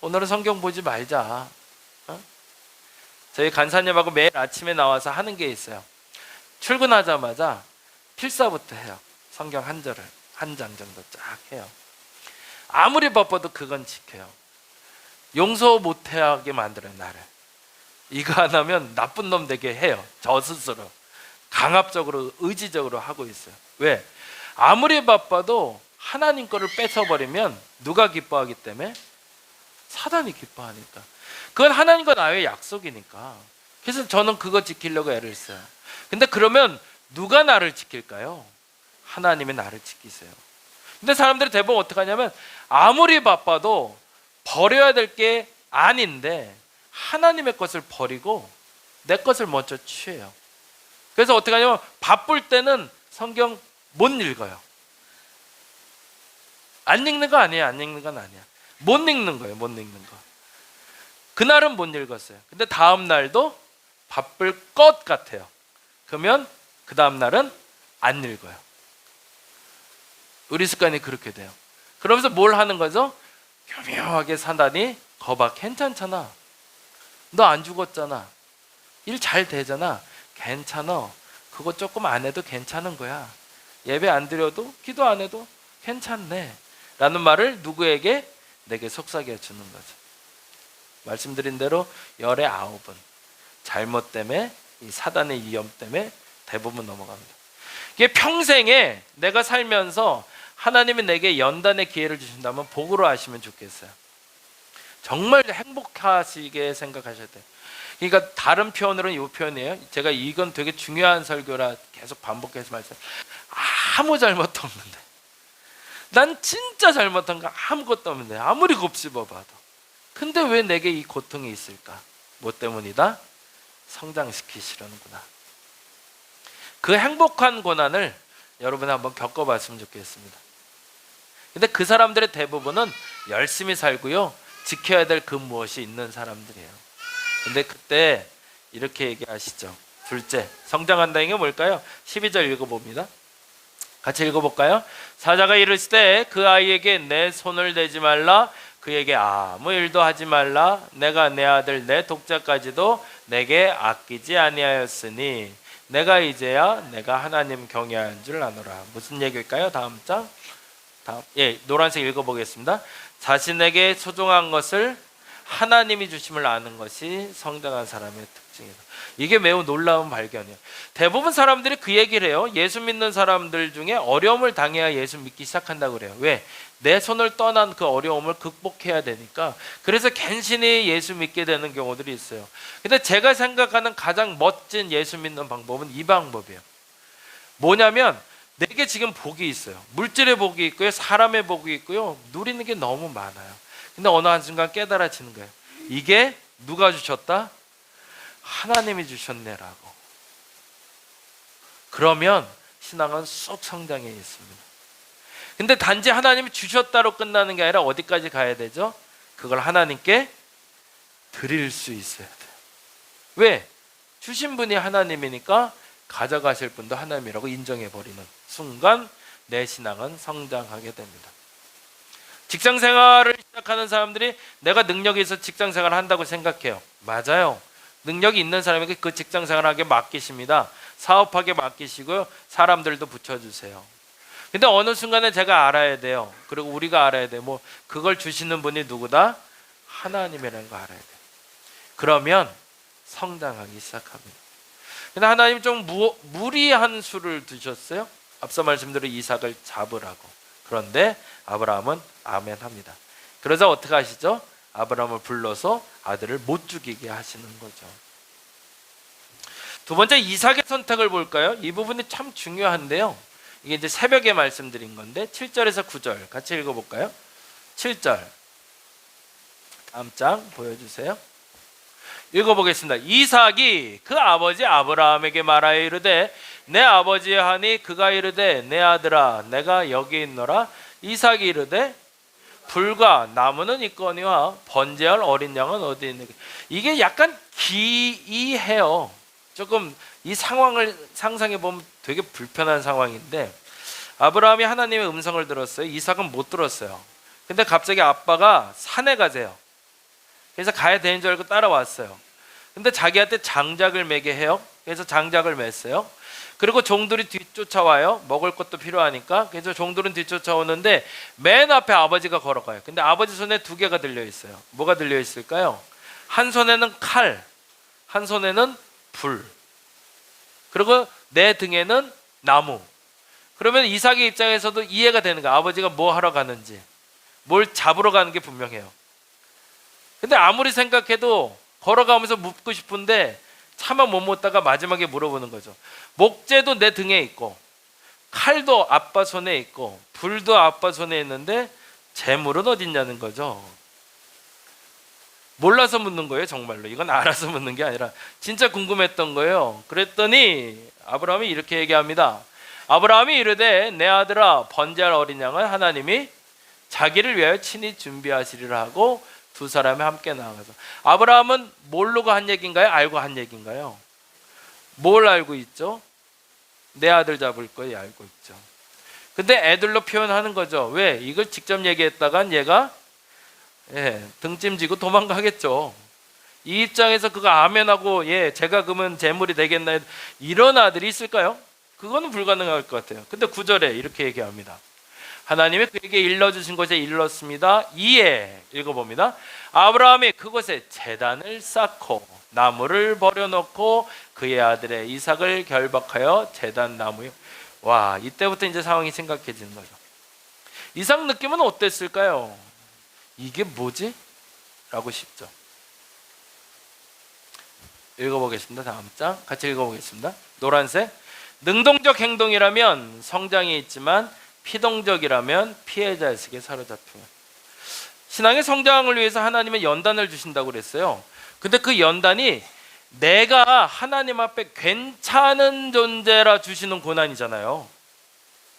오늘은 성경 보지 말자. 저희 간사님하고 매일 아침에 나와서 하는 게 있어요. 출근하자마자 필사부터 해요. 성경 한 절을 한 장 정도 쫙 해요. 아무리 바빠도 그건 지켜요. 용서 못하게 만들어요. 나를. 이거 안 하면 나쁜 놈 되게 해요. 저 스스로 강압적으로 의지적으로 하고 있어요. 왜? 아무리 바빠도 하나님 거를 뺏어버리면 누가 기뻐하기 때문에? 사단이 기뻐하니까. 그건 하나님과 나의 약속이니까. 그래서 저는 그거 지키려고 애를 써요. 근데 그러면 누가 나를 지킬까요? 하나님이 나를 지키세요. 근데 사람들이 대부분 어떻게 하냐면 아무리 바빠도 버려야 될 게 아닌데 하나님의 것을 버리고 내 것을 먼저 취해요. 그래서 어떻게 하냐면 바쁠 때는 성경 못 읽어요. 안 읽는 거 아니에요. 안 읽는 건 아니야. 못 읽는 거예요. 못 읽는 거. 그날은 못 읽었어요. 근데 다음 날도 바쁠 것 같아요. 그러면 그 다음 날은 안 읽어요. 우리 습관이 그렇게 돼요. 그러면서 뭘 하는 거죠? 교묘하게 사단이 거봐 괜찮잖아. 너 안 죽었잖아. 일 잘 되잖아. 괜찮아. 그거 조금 안 해도 괜찮은 거야. 예배 안 드려도 기도 안 해도 괜찮네. 라는 말을 누구에게? 내게 속삭여 주는 거죠. 말씀드린 대로 열의 9은 잘못 때문에 이 사단의 위험 때문에 대부분 넘어갑니다. 이게 평생에 내가 살면서 하나님이 내게 연단의 기회를 주신다면 복으로 하시면 좋겠어요. 정말 행복하시게 생각하셔야 돼요. 그러니까 다른 표현으로는 이 표현이에요. 제가 이건 되게 중요한 설교라 계속 반복해서 말씀해요. 아무 잘못도 없는데 난 진짜 잘못한 거 아무것도 없는데 아무리 곱씹어 봐도 근데 왜 내게 이 고통이 있을까? 뭐 때문이다? 성장시키시려는구나. 그 행복한 고난을 여러분이 한번 겪어봤으면 좋겠습니다. 근데 그 사람들의 대부분은 열심히 살고요 지켜야 될 그 무엇이 있는 사람들이에요. 근데 그때 이렇게 얘기하시죠. 둘째, 성장한다는 게 뭘까요? 12절 읽어봅니다. 같이 읽어볼까요? 사자가 이르시되 그 아이에게 내 손을 대지 말라. 그에게 아무 일도 하지 말라. 내가 내 아들 내 독자까지도 내게 아끼지 아니하였으니 내가 이제야 내가 하나님 경외하는 줄 아노라. 무슨 얘기일까요? 다음 장. 노란색 읽어보겠습니다. 자신에게 소중한 것을 하나님이 주심을 아는 것이 성장한 사람의 특징이다. 이게 매우 놀라운 발견이에요. 대부분 사람들이 그 얘기를 해요. 예수 믿는 사람들 중에 어려움을 당해야 예수 믿기 시작한다고 그래요. 왜? 내 손을 떠난 그 어려움을 극복해야 되니까. 그래서 간신히 예수 믿게 되는 경우들이 있어요. 근데 제가 생각하는 가장 멋진 예수 믿는 방법은 이 방법이에요. 뭐냐면 내게 지금 복이 있어요. 물질의 복이 있고요. 사람의 복이 있고요. 누리는 게 너무 많아요. 근데 어느 한순간 깨달아지는 거예요. 이게 누가 주셨다? 하나님이 주셨네라고. 그러면 신앙은 쑥 성장해 있습니다. 근데 단지 하나님이 주셨다로 끝나는 게 아니라 어디까지 가야 되죠? 그걸 하나님께 드릴 수 있어야 돼요. 왜? 주신 분이 하나님이니까 가져가실 분도 하나님이라고 인정해버리는 순간 내 신앙은 성장하게 됩니다. 직장 생활을 시작하는 사람들이 내가 능력이 있어서 직장 생활을 한다고 생각해요. 맞아요. 능력이 있는 사람에게 그 직장 생활하게 맡기십니다. 사업하게 맡기시고요. 사람들도 붙여주세요. 근데 어느 순간에 제가 알아야 돼요. 그리고 우리가 알아야 돼요. 뭐 그걸 주시는 분이 누구다? 하나님이라는 거 알아야 돼요. 그러면 성장하기 시작합니다. 근데 하나님 좀 무리한 수를 두셨어요. 앞서 말씀대로 이삭을 잡으라고. 그런데 아브라함은 아멘합니다. 그러자 어떻게 하시죠? 아브라함을 불러서 아들을 못 죽이게 하시는 거죠. 두 번째 이삭의 선택을 볼까요? 이 부분이 참 중요한데요. 이게 이제 새벽에 말씀드린 건데 7절에서 9절 같이 읽어볼까요? 7절 다음 장 보여주세요. 읽어보겠습니다. 이삭이 그 아버지 아브라함에게 말하여 이르되 내 아버지 하니 그가 이르되 내 아들아 내가 여기 있노라. 이삭이 이르되 불과 나무는 있거니와 번제할 어린 양은 어디 있느냐. 이게 약간 기이해요. 조금 이 상황을 상상해 보면 되게 불편한 상황인데 아브라함이 하나님의 음성을 들었어요. 이삭은 못 들었어요. 근데 갑자기 아빠가 산에 가세요. 그래서 가야 되는 줄 알고 따라왔어요. 근데 자기한테 장작을 매게 해요. 그래서 장작을 맸어요. 그리고 종들이 뒤쫓아와요. 먹을 것도 필요하니까. 그래서 종들은 뒤쫓아오는데 맨 앞에 아버지가 걸어가요. 근데 아버지 손에 두 개가 들려 있어요. 뭐가 들려 있을까요? 한 손에는 칼, 한 손에는 불, 그리고 내 등에는 나무. 그러면 이삭의 입장에서도 이해가 되는 거야. 아버지가 뭐 하러 가는지, 뭘 잡으러 가는 게 분명해요. 근데 아무리 생각해도 걸어가면서 묻고 싶은데 차마 못 묻다가 마지막에 물어보는 거죠. 목재도 내 등에 있고 칼도 아빠 손에 있고 불도 아빠 손에 있는데 재물은 어디 있냐는 거죠. 몰라서 묻는 거예요. 정말로 이건 알아서 묻는 게 아니라 진짜 궁금했던 거예요. 그랬더니 아브라함이 이렇게 얘기합니다. 아브라함이 이르되 내 아들아 번제할 어린 양은 하나님이 자기를 위하여 친히 준비하시리라 하고 두 사람이 함께 나아가서. 아브라함은 모르고 한 얘기인가요? 알고 한 얘기인가요? 뭘 알고 있죠? 내 아들 잡을 거 알고 있죠. 근데 애들로 표현하는 거죠. 왜? 이걸 직접 얘기했다간 얘가 등짐지고 도망가겠죠. 이 입장에서 그거 아멘하고 제가 그러면 재물이 되겠나 이런 아들이 있을까요? 그거는 불가능할 것 같아요. 근데 9절에 이렇게 얘기합니다. 하나님이 그에게 일러주신 곳에 일렀습니다. 이에 읽어봅니다. 아브라함이 그곳에 제단을 쌓고 나무를 버려놓고 그의 아들의 이삭을 결박하여 제단 나무에. 와, 이때부터 이제 상황이 심각해지는 거죠. 이삭 느낌은 어땠을까요? 이게 뭐지? 라고 싶죠. 읽어보겠습니다. 다음 장 같이 읽어보겠습니다. 노란색. 능동적 행동이라면 성장이 있지만 피동적이라면 피해자의 속에 사로잡히면. 신앙의 성장을 위해서 하나님은 연단을 주신다고 그랬어요. 근데 그 연단이 내가 하나님 앞에 괜찮은 존재라 주시는 고난이잖아요.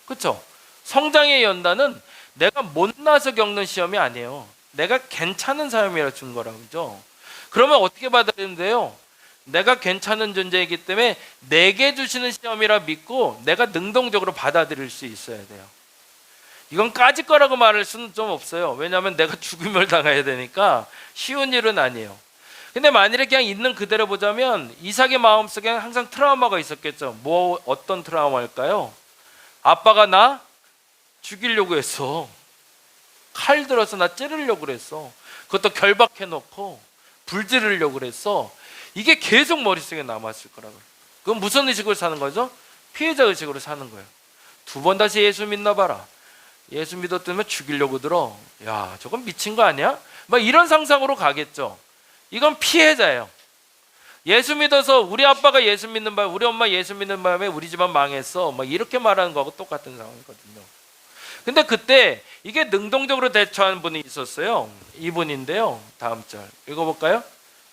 그렇죠? 성장의 연단은 내가 못나서 겪는 시험이 아니에요. 내가 괜찮은 사람이라 준 거라고죠. 그러면 어떻게 받아들이는데요? 내가 괜찮은 존재이기 때문에 내게 주시는 시험이라 믿고 내가 능동적으로 받아들일 수 있어야 돼요. 이건 까짓 거라고 말할 수는 좀 없어요. 왜냐하면 내가 죽임을 당해야 되니까 쉬운 일은 아니에요. 근데 만일에 그냥 있는 그대로 보자면 이삭의 마음속에 항상 트라우마가 있었겠죠. 뭐 어떤 트라우마일까요? 아빠가 나 죽이려고 했어. 칼 들어서 나 찌르려고 그랬어. 그것도 결박해놓고 불 지르려고 그랬어. 이게 계속 머릿속에 남았을 거라고요. 그건 무슨 의식으로 사는 거죠? 피해자 의식으로 사는 거예요. 두 번 다시 예수 믿나 봐라. 예수 믿었다면 죽이려고 들어. 야, 저건 미친 거 아니야? 막 이런 상상으로 가겠죠. 이건 피해자예요. 예수 믿어서 우리 아빠가 예수 믿는 바람에 우리 엄마 예수 믿는 바람에 우리 집안 망했어. 막 이렇게 말하는 거하고 똑같은 상황이거든요. 근데 그때 이게 능동적으로 대처한 분이 있었어요. 이분인데요. 다음 절 읽어볼까요?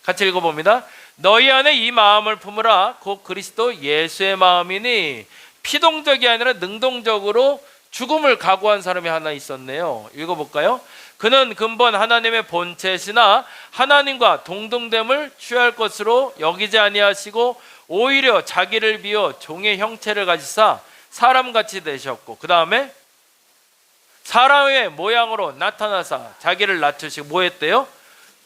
같이 읽어봅니다. 너희 안에 이 마음을 품으라. 곧 그리스도 예수의 마음이니. 피동적이 아니라 능동적으로 죽음을 각오한 사람이 하나 있었네요. 읽어볼까요? 그는 근본 하나님의 본체시나 하나님과 동등됨을 취할 것으로 여기지 아니하시고 오히려 자기를 비워 종의 형체를 가지사 사람같이 되셨고, 그 다음에 사람의 모양으로 나타나사 자기를 낮추시고 뭐 했대요?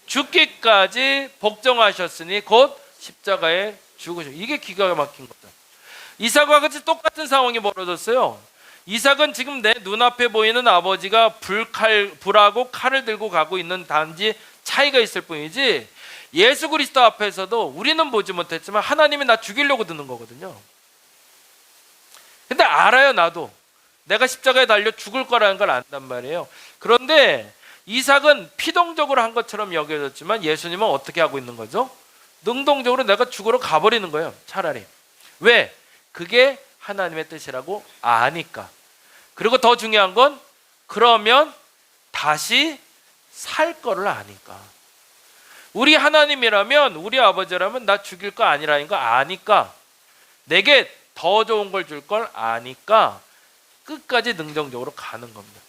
죽기까지 복종하셨으니 곧 십자가에 죽으셨고. 이게 기가 막힌 거죠. 이삭과 같이 똑같은 상황이 벌어졌어요. 이삭은 지금 내 눈앞에 보이는 아버지가 불하고 칼을 들고 가고 있는 단지 차이가 있을 뿐이지, 예수 그리스도 앞에서도 우리는 보지 못했지만 하나님이 나 죽이려고 드는 거거든요. 근데 알아요. 나도 내가 십자가에 달려 죽을 거라는 걸 안단 말이에요. 그런데 이삭은 피동적으로 한 것처럼 여겨졌지만 예수님은 어떻게 하고 있는 거죠? 능동적으로 내가 죽으러 가버리는 거예요. 차라리. 왜? 그게 하나님의 뜻이라고 아니까. 그리고 더 중요한 건 그러면 다시 살 거를 아니까. 우리 하나님이라면, 우리 아버지라면 나 죽일 거 아니라는 거 아니까, 내게 더 좋은 걸 줄 걸 아니까 끝까지 능동적으로 가는 겁니다.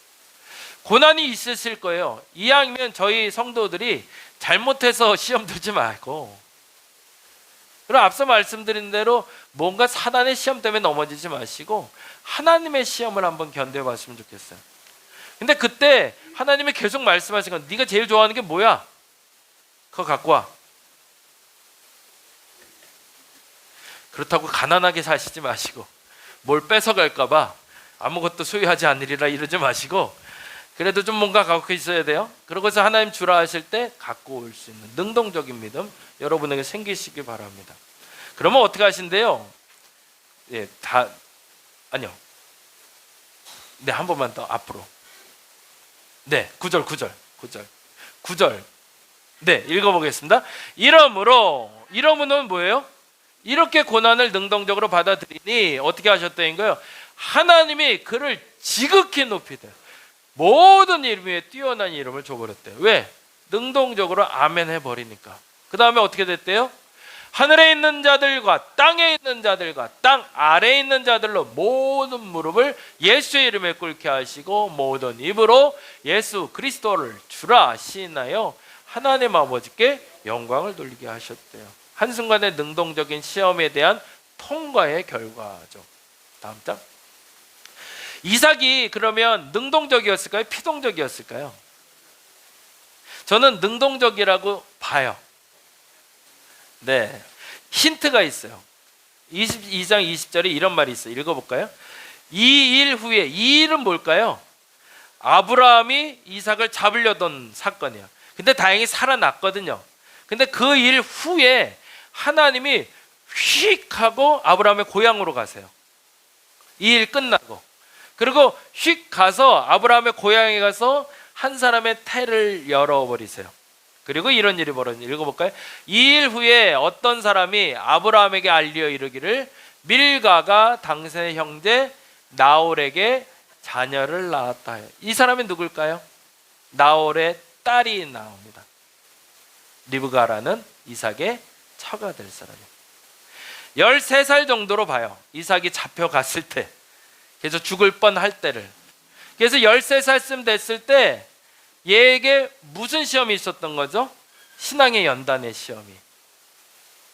고난이 있으실 거예요. 이왕이면 저희 성도들이 잘못해서 시험 들지 말고, 그리고 앞서 말씀드린 대로 뭔가 사단의 시험 때문에 넘어지지 마시고 하나님의 시험을 한번 견뎌 봤으면 좋겠어요. 근데 그때 하나님이 계속 말씀하신 건, 네가 제일 좋아하는 게 뭐야? 그거 갖고 와. 그렇다고 가난하게 사시지 마시고, 뭘 뺏어갈까 봐 아무것도 소유하지 않으리라 이러지 마시고, 그래도 좀 뭔가 갖고 있어야 돼요. 그러고서 하나님 주라 하실 때 갖고 올 수 있는 능동적인 믿음 여러분에게 생기시기 바랍니다. 그러면 어떻게 하신대요? 예, 아니요. 네, 한 번만 더 앞으로. 네, 9절. 네, 읽어보겠습니다. 이러므로는 뭐예요? 이렇게 고난을 능동적으로 받아들이니 어떻게 하셨다는 거예요? 하나님이 그를 지극히 높이되 모든 이름 위에 뛰어난 이름을 줘버렸대요. 왜? 능동적으로 아멘 해버리니까. 그 다음에 어떻게 됐대요? 하늘에 있는 자들과 땅에 있는 자들과 땅 아래에 있는 자들로 모든 무릎을 예수의 이름에 꿇게 하시고 모든 입으로 예수 그리스도를 주라 시인하여 하나님 아버지께 영광을 돌리게 하셨대요. 한순간의 능동적인 시험에 대한 통과의 결과죠. 다음 장. 이삭이 그러면 능동적이었을까요? 피동적이었을까요? 저는 능동적이라고 봐요. 네, 힌트가 있어요. 22장 20절에 이런 말이 있어요. 읽어볼까요? 이 일 후에, 이 일은 뭘까요? 아브라함이 이삭을 잡으려던 사건이에요. 근데 다행히 살아났거든요. 근데 그 일 후에 하나님이 휙 하고 아브라함의 고향으로 가세요. 이 일 끝나고. 그리고 휙 가서 아브라함의 고향에 가서 한 사람의 태를 열어버리세요. 그리고 이런 일이 벌어져요. 읽어볼까요? 이 일 후에 어떤 사람이 아브라함에게 알려 이르기를 밀가가 당신의 형제 나홀에게 자녀를 낳았다. 이 사람이 누굴까요? 나홀의 딸이 나옵니다. 리브가라는 이삭의 처가 될 사람이에요. 13살 정도로 봐요. 이삭이 잡혀갔을 때, 그래서 죽을 뻔할 때를. 그래서 13살쯤 됐을 때 얘에게 무슨 시험이 있었던 거죠? 신앙의 연단의 시험이.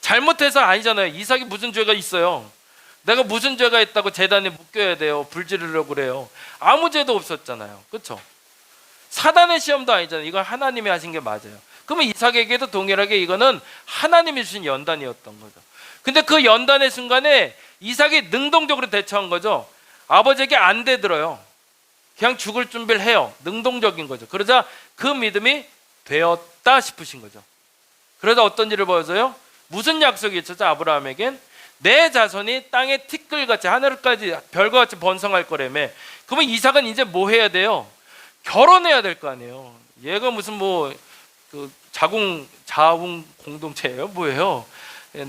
잘못해서 아니잖아요. 이삭이 무슨 죄가 있어요? 내가 무슨 죄가 있다고 제단에 묶여야 돼요? 불 지르려고 그래요? 아무 죄도 없었잖아요. 그렇죠? 사단의 시험도 아니잖아요. 이건 하나님이 하신 게 맞아요. 그러면 이삭에게도 동일하게 이거는 하나님이 주신 연단이었던 거죠. 근데 그 연단의 순간에 이삭이 능동적으로 대처한 거죠. 아버지에게 안 되들어요. 그냥 죽을 준비를 해요. 능동적인 거죠. 그러자 그 믿음이 되었다 싶으신 거죠. 그러다 어떤 일을 보여줘요? 무슨 약속이 있었죠? 아브라함에겐 내 자손이 땅의 티끌같이 하늘까지 별과 같이 번성할 거라며. 그러면 이삭은 이제 뭐 해야 돼요? 결혼해야 될 거 아니에요. 얘가 무슨 그 자웅 공동체예요? 뭐예요?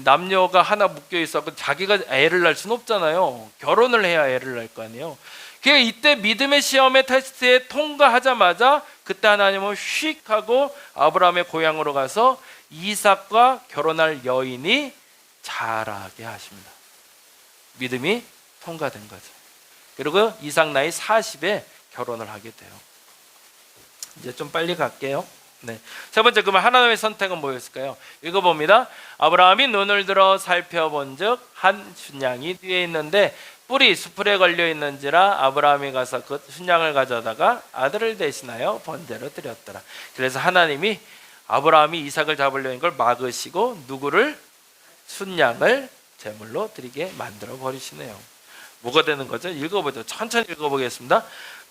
남녀가 하나 묶여 있어서 자기가 애를 낳을 수는 없잖아요. 결혼을 해야 애를 낳을 거 아니에요. 그러니까 이때 믿음의 시험의 테스트에 통과하자마자 그때 하나님은 휙 하고 아브라함의 고향으로 가서 이삭과 결혼할 여인이 자라게 하십니다. 믿음이 통과된 거죠. 그리고 이삭 나이 40에 결혼을 하게 돼요. 이제 좀 빨리 갈게요. 네. 세 번째, 그러면 하나님의 선택은 뭐였을까요? 읽어봅니다. 아브라함이 눈을 들어 살펴본즉 한 순양이 뒤에 있는데 뿔이 수풀에 걸려 있는지라 아브라함이 가서 그 순양을 가져다가 아들을 대신하여 번제로 드렸더라. 그래서 하나님이 아브라함이 이삭을 잡으려는 걸 막으시고 누구를? 순양을 제물로 드리게 만들어 버리시네요. 뭐가 되는 거죠? 읽어보죠. 천천히 읽어보겠습니다.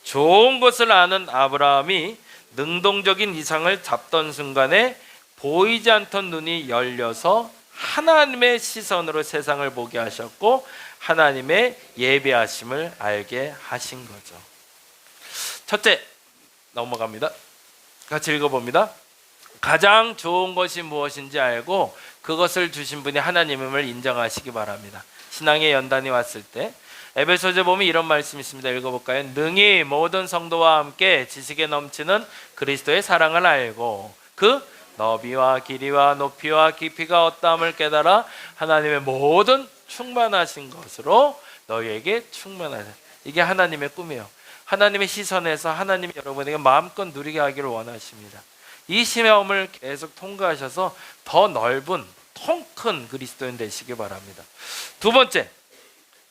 좋은 것을 아는 아브라함이 능동적인 이상을 잡던 순간에 보이지 않던 눈이 열려서 하나님의 시선으로 세상을 보게 하셨고 하나님의 예배하심을 알게 하신 거죠. 첫째, 넘어갑니다. 같이 읽어봅니다. 가장 좋은 것이 무엇인지 알고 그것을 주신 분이 하나님임을 인정하시기 바랍니다. 신앙의 연단이 왔을 때 에베소서에 보면 이런 말씀이 있습니다. 읽어볼까요? 능히 모든 성도와 함께 지식에 넘치는 그리스도의 사랑을 알고 그 너비와 길이와 높이와 깊이가 어떠함을 깨달아 하나님의 모든 충만하신 것으로 너희에게 충만하다. 이게 하나님의 꿈이에요. 하나님의 시선에서 하나님이 여러분에게 마음껏 누리게 하기를 원하십니다. 이 시험을 계속 통과하셔서 더 넓은 통 큰 그리스도인 되시기 바랍니다. 두 번째,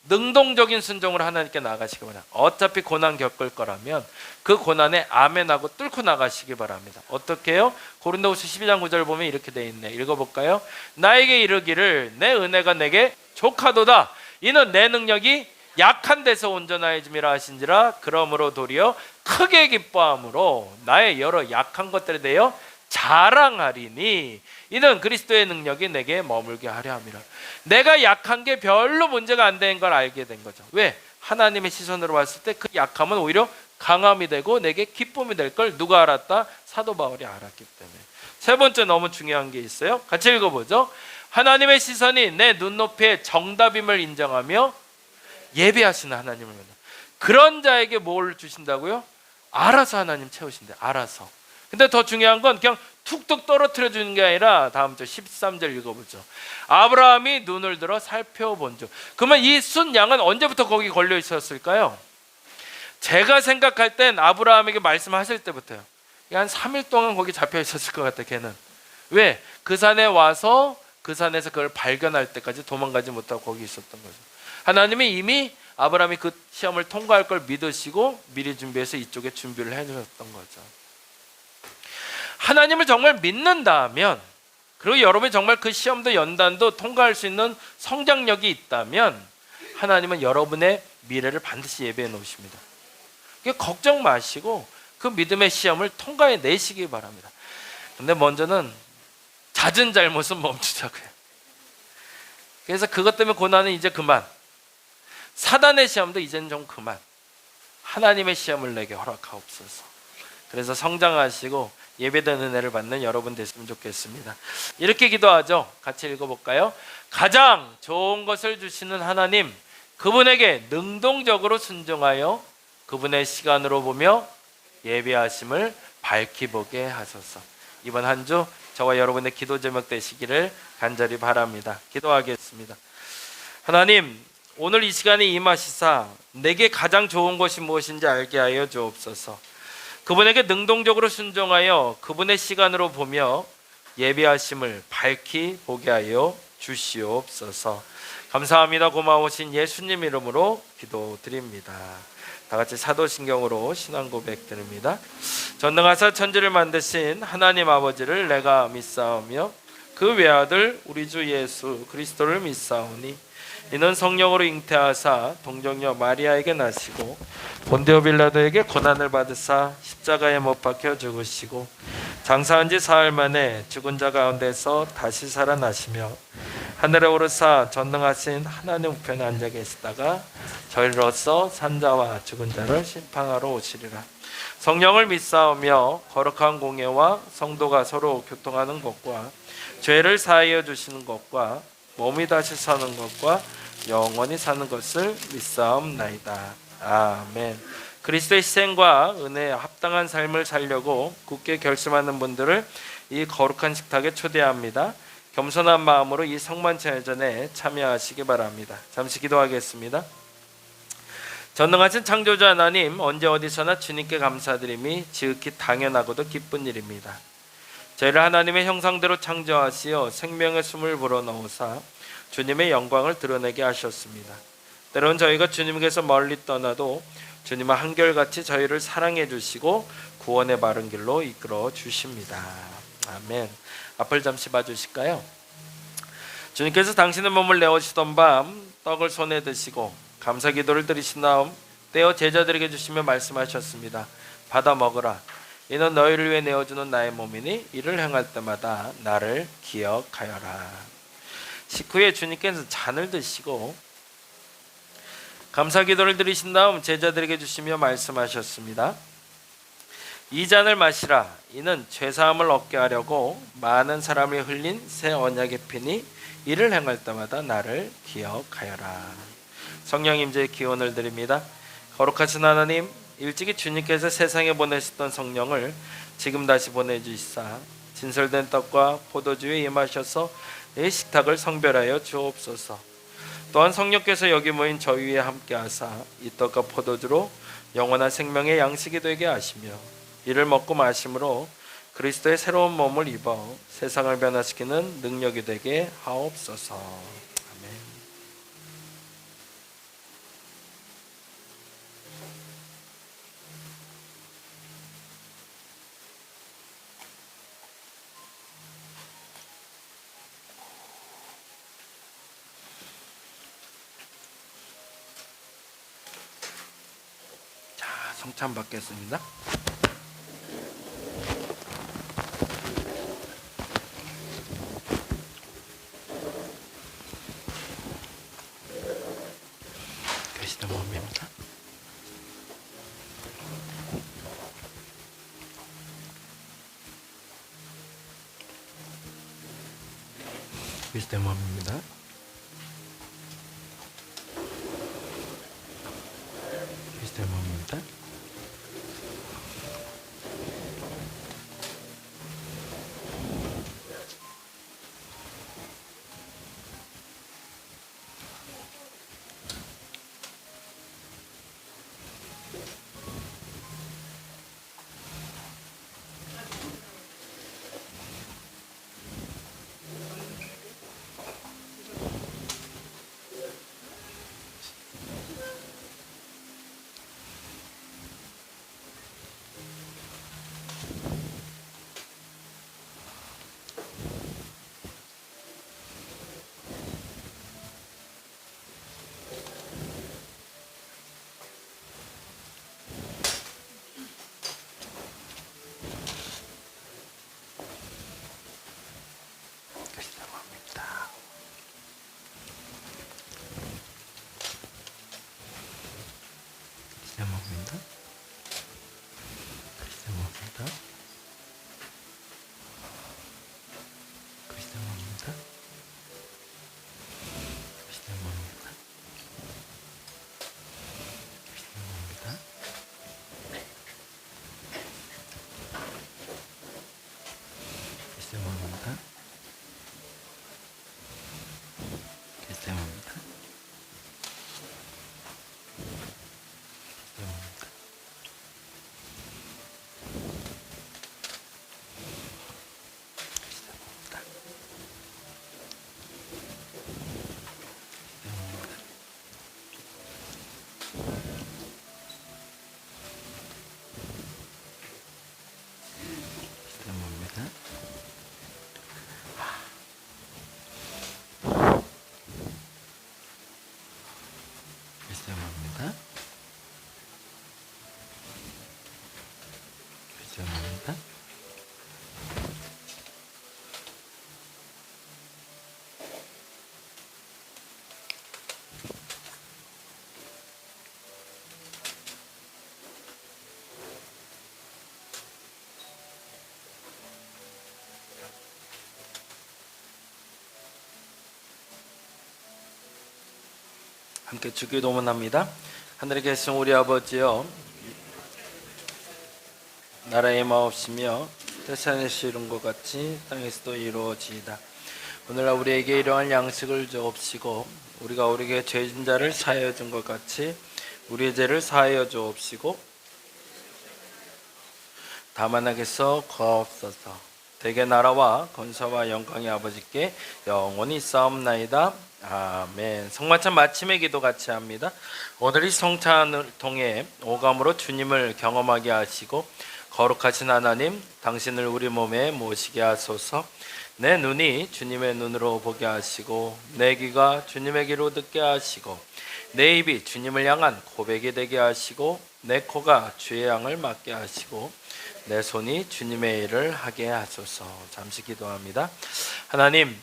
능동적인 순종을 하나님께 나가시기 바랍니다. 어차피 고난 겪을 거라면 그 고난에 아멘하고 뚫고 나가시기 바랍니다. 어떻게 해요? 고린도후서 12장 9절 보면 이렇게 돼 있네. 읽어볼까요? 나에게 이르기를 내 은혜가 내게 족하도다. 이는 내 능력이 약한 데서 온전하여짐이라 하신지라. 그러므로 도리어 크게 기뻐함으로 나의 여러 약한 것들에 대하여 자랑하리니 이는 그리스도의 능력이 내게 머물게 하려 함이라. 내가 약한 게 별로 문제가 안 되는 걸 알게 된 거죠. 왜? 하나님의 시선으로 봤을 때 그 약함은 오히려 강함이 되고 내게 기쁨이 될 걸 누가 알았다? 사도 바울이 알았기 때문에. 세 번째, 너무 중요한 게 있어요. 같이 읽어보죠. 하나님의 시선이 내 눈높이의 정답임을 인정하며 예배하시는 하나님을 만나. 그런 자에게 뭘 주신다고요? 알아서 하나님 채우신대. 알아서. 근데 더 중요한 건 그냥 툭툭 떨어뜨려 주는 게 아니라 다음 절 13절 읽어보죠. 아브라함이 눈을 들어 살펴본즉. 그러면 이 순양은 언제부터 거기 걸려 있었을까요? 제가 생각할 땐 아브라함에게 말씀하실 때부터요. 한 3일 동안 거기 잡혀 있었을 것 같아. 걔는. 왜? 그 산에 와서 그 산에서 그걸 발견할 때까지 도망가지 못하고 거기 있었던 거죠. 하나님이 이미 아브라함이 그 시험을 통과할 걸 믿으시고 미리 준비해서 이쪽에 준비를 해주셨던 거죠. 하나님을 정말 믿는다면, 그리고 여러분이 정말 그 시험도 연단도 통과할 수 있는 성장력이 있다면 하나님은 여러분의 미래를 반드시 예배해 놓으십니다. 걱정 마시고 그 믿음의 시험을 통과해 내시기 바랍니다. 근데 먼저는 잦은 잘못은 멈추자고요. 그래서 그것 때문에 고난은 이제 그만. 사단의 시험도 이제는 좀 그만. 하나님의 시험을 내게 허락하옵소서. 그래서 성장하시고 예배된 은혜를 받는 여러분 됐으면 좋겠습니다. 이렇게 기도하죠. 같이 읽어볼까요? 가장 좋은 것을 주시는 하나님, 그분에게 능동적으로 순종하여 그분의 시간으로 보며 예배하심을 밝히 보게 하소서. 이번 한 주 저와 여러분의 기도 제목 되시기를 간절히 바랍니다. 기도하겠습니다. 하나님, 오늘 이 시간에 임하시사 내게 가장 좋은 것이 무엇인지 알게 하여 주옵소서. 그분에게 능동적으로 순종하여 그분의 시간으로 보며 예배하심을 밝히 보게 하여 주시옵소서. 감사합니다. 고마우신 예수님 이름으로 기도드립니다. 다 같이 사도신경으로 신앙 고백 드립니다. 전능하사 천지를 만드신 하나님 아버지를 내가 믿사오며 그 외아들 우리 주 예수 그리스도를 믿사오니 이는 성령으로 잉태하사 동정녀 마리아에게 나시고 본디오 빌라도에게 고난을 받으사 십자가에 못 박혀 죽으시고 장사한 지 사흘 만에 죽은 자 가운데서 다시 살아나시며 하늘에 오르사 전능하신 하나님 우편에 앉아 계시다가 저희로서 산자와 죽은 자를 심판하러 오시리라. 성령을 믿사오며 거룩한 공예와 성도가 서로 교통하는 것과 죄를 사하여 주시는 것과 몸이 다시 사는 것과 영원히 사는 것을 믿사옵나이다. 아멘. 그리스도의 희생과 은혜에 합당한 삶을 살려고 굳게 결심하는 분들을 이 거룩한 식탁에 초대합니다. 겸손한 마음으로 이 성만찬전에 참여하시기 바랍니다. 잠시 기도하겠습니다. 전능하신 창조자 하나님, 언제 어디서나 주님께 감사드림이 지극히 당연하고도 기쁜 일입니다. 저희를 하나님의 형상대로 창조하시어 생명의 숨을 불어넣으사 주님의 영광을 드러내게 하셨습니다. 때론 저희가 주님께서 멀리 떠나도 주님은 한결같이 저희를 사랑해 주시고 구원의 바른 길로 이끌어 주십니다. 아멘. 앞을 잠시 봐주실까요? 주님께서 당신의 몸을 내어주시던 밤 떡을 손에 드시고 감사 기도를 드리신 다음 떼어 제자들에게 주시며 말씀하셨습니다. 받아 먹으라. 이는 너희를 위해 내어주는 나의 몸이니 이를 행할 때마다 나를 기억하여라. 식후에 주님께서 잔을 드시고 감사 기도를 드리신 다음 제자들에게 주시며 말씀하셨습니다. 이 잔을 마시라. 이는 죄사함을 얻게 하려고 많은 사람이 흘린 새 언약의 피니 이를 행할 때마다 나를 기억하여라. 성령 임재의 기원을 드립니다. 거룩하신 하나님, 일찍이 주님께서 세상에 보내셨던 성령을 지금 다시 보내주시사 진설된 떡과 포도주에 임하셔서 이 식탁을 성별하여 주옵소서. 또한 성령께서 여기 모인 저희 위에 함께하사 이 떡과 포도주로 영원한 생명의 양식이 되게 하시며 이를 먹고 마심으로 그리스도의 새로운 몸을 입어 세상을 변화시키는 능력이 되게 하옵소서. 아멘. 자, 성찬 받겠습니다. 그리스도 몸입니다. 그리스도 몸입니다. 그리스도 몸입니다. 함께 주기도문합니다. 하늘에 계신 우리 아버지여, 나라의 마옵시며 뜻하늘에서 이룬 것 같이 땅에서도 이루어지이다. 오늘날 우리에게 이러한 양식을 주옵시고, 우리가 우리에게 죄진 자를 사하여 준 것 같이 우리의 죄를 사하여 주옵시고, 다만하게서 거옵소서. 대개 나라와 권세와 영광이 아버지께 영원히 싸움나이다. 아멘. 성만찬 마침의 기도 같이 합니다. 오늘 이 성찬을 통해 오감으로 주님을 경험하게 하시고, 거룩하신 하나님, 당신을 우리 몸에 모시게 하소서. 내 눈이 주님의 눈으로 보게 하시고, 내 귀가 주님의 귀로 듣게 하시고, 내 입이 주님을 향한 고백이 되게 하시고, 내 코가 주의 향을 맡게 하시고, 내 손이 주님의 일을 하게 하소서. 잠시 기도합니다. 하나님,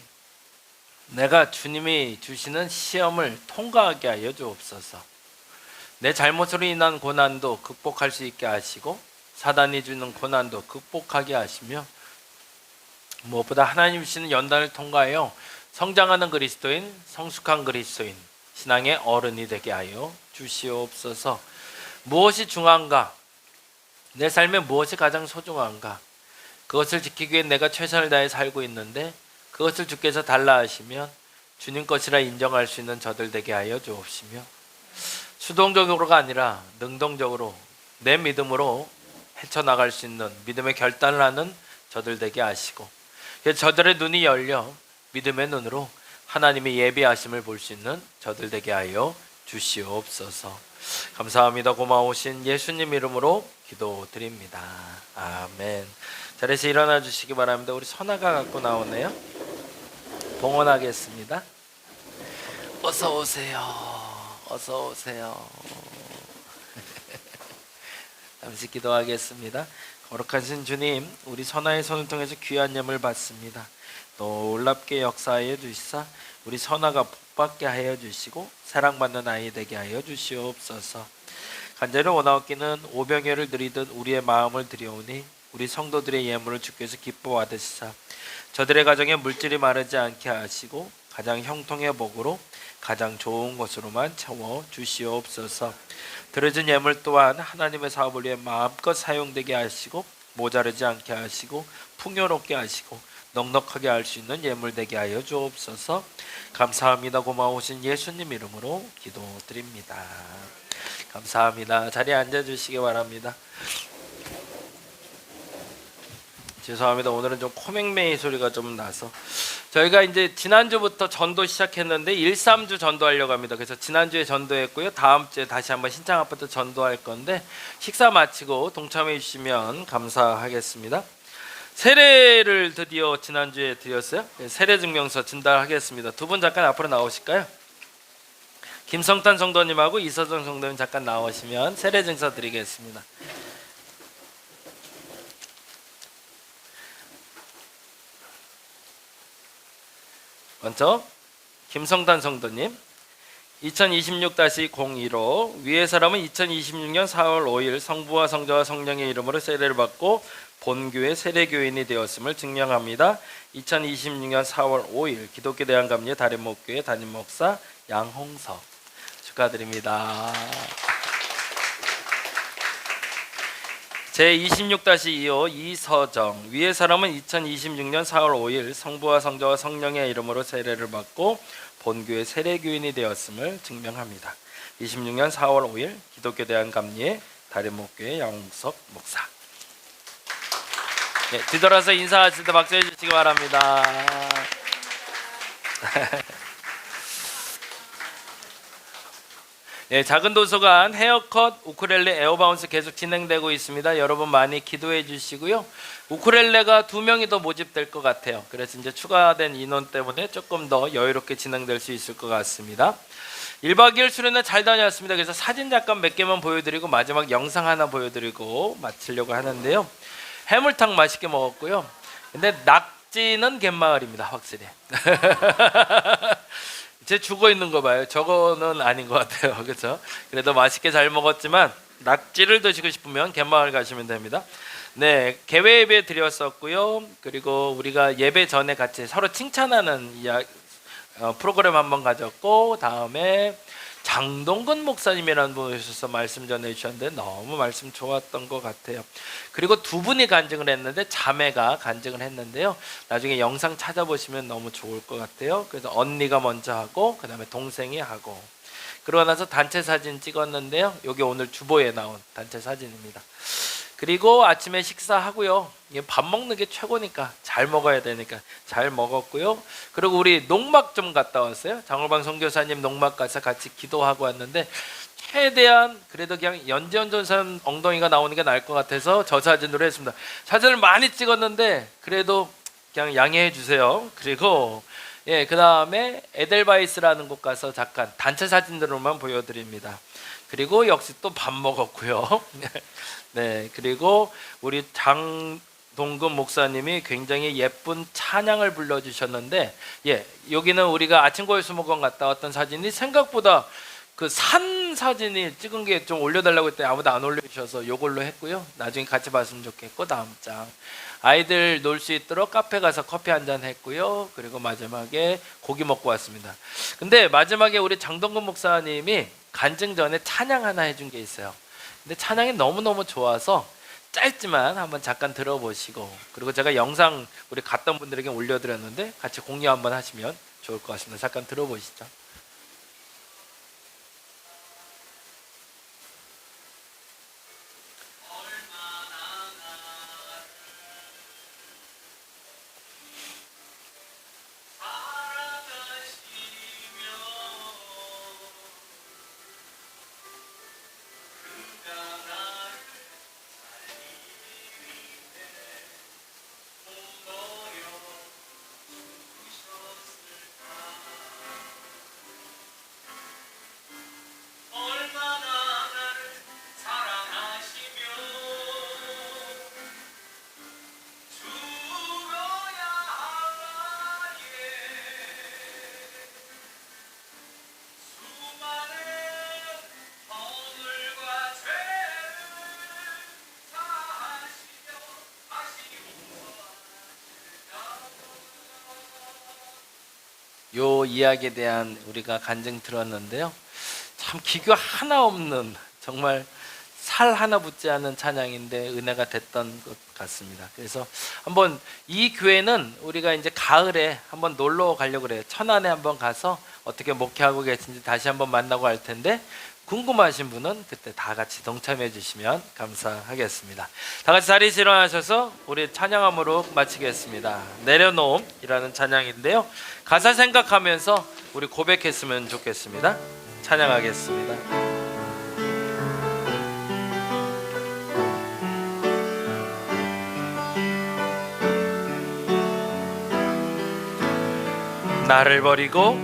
내가 주님이 주시는 시험을 통과하게 하여 주옵소서. 내 잘못으로 인한 고난도 극복할 수 있게 하시고, 사단이 주는 고난도 극복하게 하시며, 무엇보다 하나님 주시는 연단을 통과하여 성장하는 그리스도인, 성숙한 그리스도인, 신앙의 어른이 되게 하여 주시옵소서. 무엇이 중요한가? 내 삶에 무엇이 가장 소중한가? 그것을 지키기 위해 내가 최선을 다해 살고 있는데, 그것을 주께서 달라 하시면 주님 것이라 인정할 수 있는 저들 되게 하여 주옵시며, 수동적으로가 아니라 능동적으로 내 믿음으로 헤쳐나갈 수 있는 믿음의 결단을 하는 저들 되게 하시고, 저들의 눈이 열려 믿음의 눈으로 하나님의 예비하심을 볼 수 있는 저들 되게 하여 주시옵소서. 감사합니다. 고마우신 예수님 이름으로 기도드립니다. 아멘. 자리에서 일어나 주시기 바랍니다. 우리 선아가 갖고 나오네요. 봉헌하겠습니다. 어서 오세요. 어서 오세요. 잠시 기도하겠습니다. 거룩하신 주님, 우리 선아의 손을 통해서 귀한 예물 받습니다. 놀랍게 역사하여 주시사 우리 선아가 복받게 하여 주시고 사랑받는 아이 되게 하여 주시옵소서. 간절히 원하옵기는 오병이어를 드리듯 우리의 마음을 드리오니, 우리 성도들의 예물을 주께서 기뻐 받으시사 저들의 가정에 물질이 마르지 않게 하시고, 가장 형통의 복으로 가장 좋은 것으로만 채워 주시옵소서. 드려진 예물 또한 하나님의 사업을 위해 마음껏 사용되게 하시고, 모자르지 않게 하시고, 풍요롭게 하시고, 넉넉하게 할 수 있는 예물 되게 하여 주옵소서. 감사합니다. 고마우신 예수님 이름으로 기도드립니다. 감사합니다. 자리에 앉아주시기 바랍니다. 죄송합니다. 오늘은 좀 코맹맹이 소리가 좀 나서, 저희가 이제 지난주부터 전도 시작했는데 1, 3주 전도하려고 합니다. 그래서 지난주에 전도했고요. 다음 주에 다시 한번 신창 아파트 전도할 건데, 식사 마치고 동참해 주시면 감사하겠습니다. 세례를 드디어 지난주에 드렸어요. 세례 증명서 진달하겠습니다. 두 분 잠깐 앞으로 나오실까요? 김성탄 성도님하고 이서정 성도님 잠깐 나오시면 세례 증서 드리겠습니다. 먼저 김성탄 성도님, 2026-02로 위의 사람은 2026년 4월 5일 성부와 성자와 성령의 이름으로 세례를 받고 본교회 세례교인이 되었음을 증명합니다. 2026년 4월 5일 기독교 대한감리회 다림목교회 담임목사 양홍석 축하드립니다. 제26-25 이서정, 위의 사람은 2026년 4월 5일 성부와 성자와 성령의 이름으로 세례를 받고 본교회 세례교인이 되었음을 증명합니다. 26년 4월 5일 기독교 대한감리회 다림목교회 양홍석 목사. 네, 뒤돌아서 인사하실 때 박수 해주시기 바랍니다. 네, 작은 도서관 헤어컷, 우쿨렐레, 에어바운스 계속 진행되고 있습니다. 여러분 많이 기도해 주시고요. 우쿨렐레가 2명이 더 모집될 것 같아요. 그래서 이제 추가된 인원 때문에 조금 더 여유롭게 진행될 수 있을 것 같습니다. 1박 2일 수련회 잘 다녀왔습니다. 그래서 사진 잠깐 몇 개만 보여드리고 마지막 영상 하나 보여드리고 마치려고 하는데요. 해물탕 맛있게 먹었고요. 근데 낙지는 갯마을입니다. 확실히. 제 죽어 있는 거 봐요. 저거는 아닌 것 같아요. 그렇죠? 그래도 맛있게 잘 먹었지만 낙지를 드시고 싶으면 갯마을 가시면 됩니다. 네, 개회 예배 드렸었고요. 그리고 우리가 예배 전에 같이 서로 칭찬하는 프로그램 한번 가졌고, 다음에 장동건 목사님이라는 분이 오셔서 말씀 전해주셨는데 너무 말씀 좋았던 것 같아요. 그리고 두 분이 간증을 했는데 자매가 간증을 했는데요. 나중에 영상 찾아보시면 너무 좋을 것 같아요. 그래서 언니가 먼저 하고 그 다음에 동생이 하고, 그러고 나서 단체 사진 찍었는데요. 여기 오늘 주보에 나온 단체 사진입니다. 그리고 아침에 식사하고요. 밥 먹는 게 최고니까 잘 먹어야 되니까 잘 먹었고요. 그리고 우리 농막 좀 갔다 왔어요. 장울방 선교사님 농막 가서 같이 기도하고 왔는데 최대한 그래도 그냥 연지연 전사님 엉덩이가 나오는 게 나을 것 같아서 저 사진으로 했습니다. 사진을 많이 찍었는데 그래도 그냥 양해해 주세요. 그리고 그 다음에 에델바이스라는 곳 가서 잠깐 단체 사진들로만 보여드립니다. 그리고 역시 또 밥 먹었고요. 네, 그리고 우리 장동근 목사님이 굉장히 예쁜 찬양을 불러주셨는데, 여기는 우리가 아침고요 수목원 갔다 왔던 사진이 생각보다 그 산 사진이 찍은 게 좀 올려달라고 했더니 아무도 안 올려주셔서 이걸로 했고요. 나중에 같이 봤으면 좋겠고, 다음 장 아이들 놀 수 있도록 카페 가서 커피 한잔 했고요. 그리고 마지막에 고기 먹고 왔습니다. 근데 마지막에 우리 장동근 목사님이 간증 전에 찬양 하나 해준 게 있어요. 근데 찬양이 너무너무 좋아서 짧지만 한번 잠깐 들어보시고, 그리고 제가 영상 우리 갔던 분들에게 올려드렸는데 같이 공유 한번 하시면 좋을 것 같습니다. 잠깐 들어보시죠. 요 이야기에 대한 우리가 간증 들었는데요. 참 기교 하나 없는, 정말 살 하나 붙지 않은 찬양인데 은혜가 됐던 것 같습니다. 그래서 한번 이 교회는 우리가 이제 가을에 한번 놀러 가려고 그래요. 천안에 한번 가서 어떻게 목회하고 계신지 다시 한번 만나고 할 텐데, 궁금하신 분은 그때 다 같이 동참해 주시면 감사하겠습니다. 다 같이 자리에서 일어나셔서 우리 찬양함으로 마치겠습니다. 내려놓음이라는 찬양인데요. 가사 생각하면서 우리 고백했으면 좋겠습니다. 찬양하겠습니다. 나를 버리고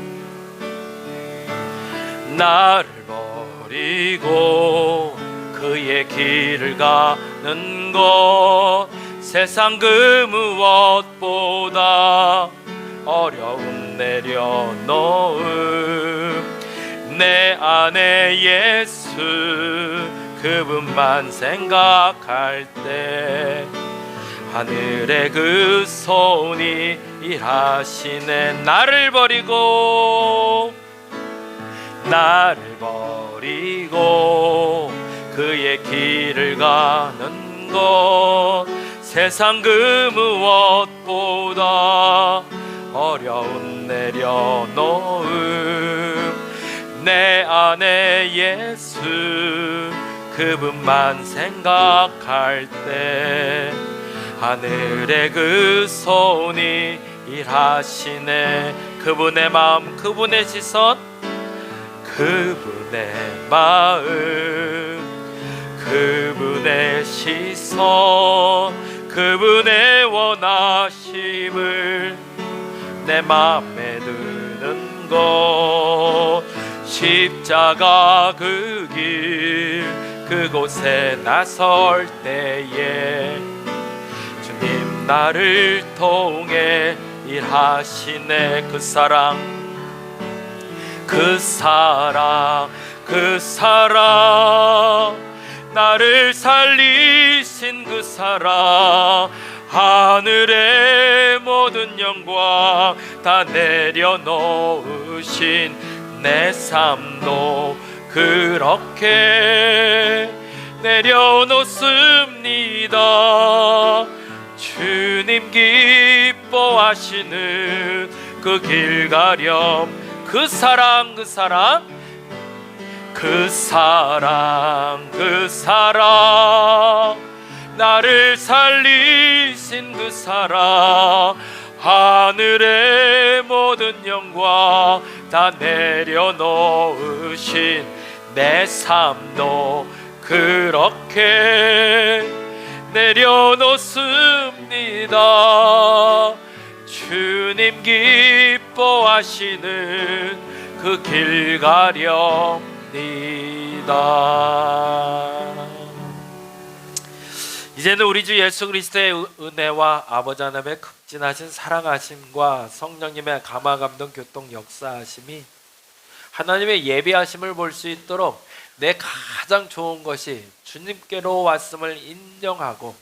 그의 길을 가는 것, 세상 그 무엇보다 어려움 내려놓음. 내 안에 예수 그분만 생각할 때 하늘의 그 손이 일하시네. 나를 버리고 그의 길을 가는 것, 세상 그 무엇보다 어려움 내려놓음. 내 안에 예수 그분만 생각할 때 하늘의 그 손이 일하시네. 그분의 마음, 그분의 시선, 그분의 마음, 그분의 시선, 그분의 원하심을 내 맘에 드는 것, 십자가 그 길 그곳에 나설 때에 주님 나를 통해 일하시네. 그 사랑, 그 사랑, 그 사랑, 나를 살리신 그 사랑, 하늘의 모든 영광 다 내려놓으신 내 삶도 그렇게 내려놓습니다. 주님 기뻐하시는 그 길 가렴. 그 사랑 그 사랑 그 사랑 그 사랑 나를 살리신 그 사랑 하늘의 모든 영광 다 내려놓으신 내 삶도 그렇게 내려놓습니다. 주님 기뻐하시는 그 길 가렵니다. 이제는 우리 주 예수 그리스도의 은혜와 아버지 하나님의 극진하신 사랑하심과 성령님의 감화감동 교통 역사하심이 하나님의 예비하심을 볼 수 있도록 내 가장 좋은 것이 주님께로 왔음을 인정하고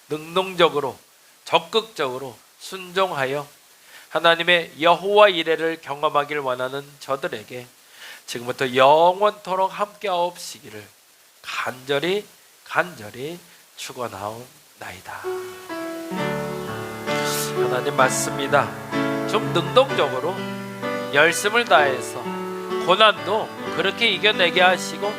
능동적으로 적극적으로 순종하여 하나님의 여호와 이레를 경험하길 원하는 저들에게 지금부터 영원토록 함께하옵시기를 간절히 축원하옵나이다. 하나님 맞습니다. 좀 능동적으로 열심을 다해서 고난도 그렇게 이겨내게 하시고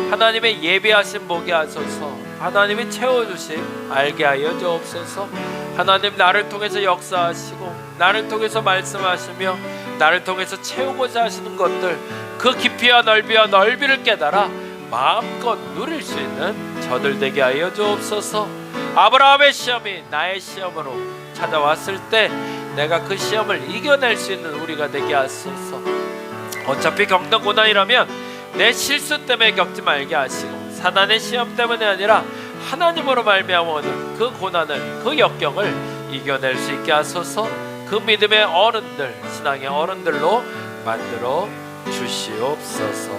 하나님의 예비하신 복이 하소서. 하나님이 채워주심 알게 하여 주옵소서. 하나님 나를 통해서 역사하시고 나를 통해서 말씀하시며 나를 통해서 채우고자 하시는 것들 그 깊이와 넓이를 깨달아 마음껏 누릴 수 있는 저들 되게 하여 주옵소서. 아브라함의 시험이 나의 시험으로 찾아왔을 때 내가 그 시험을 이겨낼 수 있는 우리가 되게 하소서. 어차피 겪는 고난이라면 내 실수 때문에 겪지 말게 하시고 사단의 시험 때문이 아니라 하나님으로 말미암아 오는 그 고난을 그 역경을 이겨낼 수 있게 하소서. 그 믿음의 어른들 신앙의 어른들로 만들어 주시옵소서.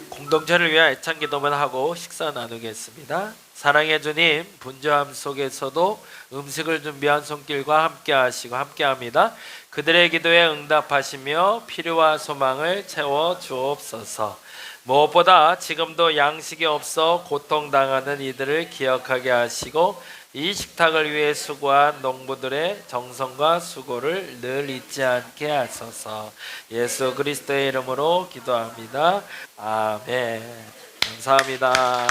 공동체를 위한 애창 기도만 하고 식사 나누겠습니다. 사랑의 주님, 분주함 속에서도 음식을 준비한 손길과 함께하시고 함께합니다. 그들의 기도에 응답하시며 필요와 소망을 채워 주옵소서. 무엇보다 지금도 양식이 없어 고통당하는 이들을 기억하게 하시고 이 식탁을 위해 수고한 농부들의 정성과 수고를 늘 잊지 않게 하소서. 예수 그리스도의 이름으로 기도합니다. 아멘. 감사합니다.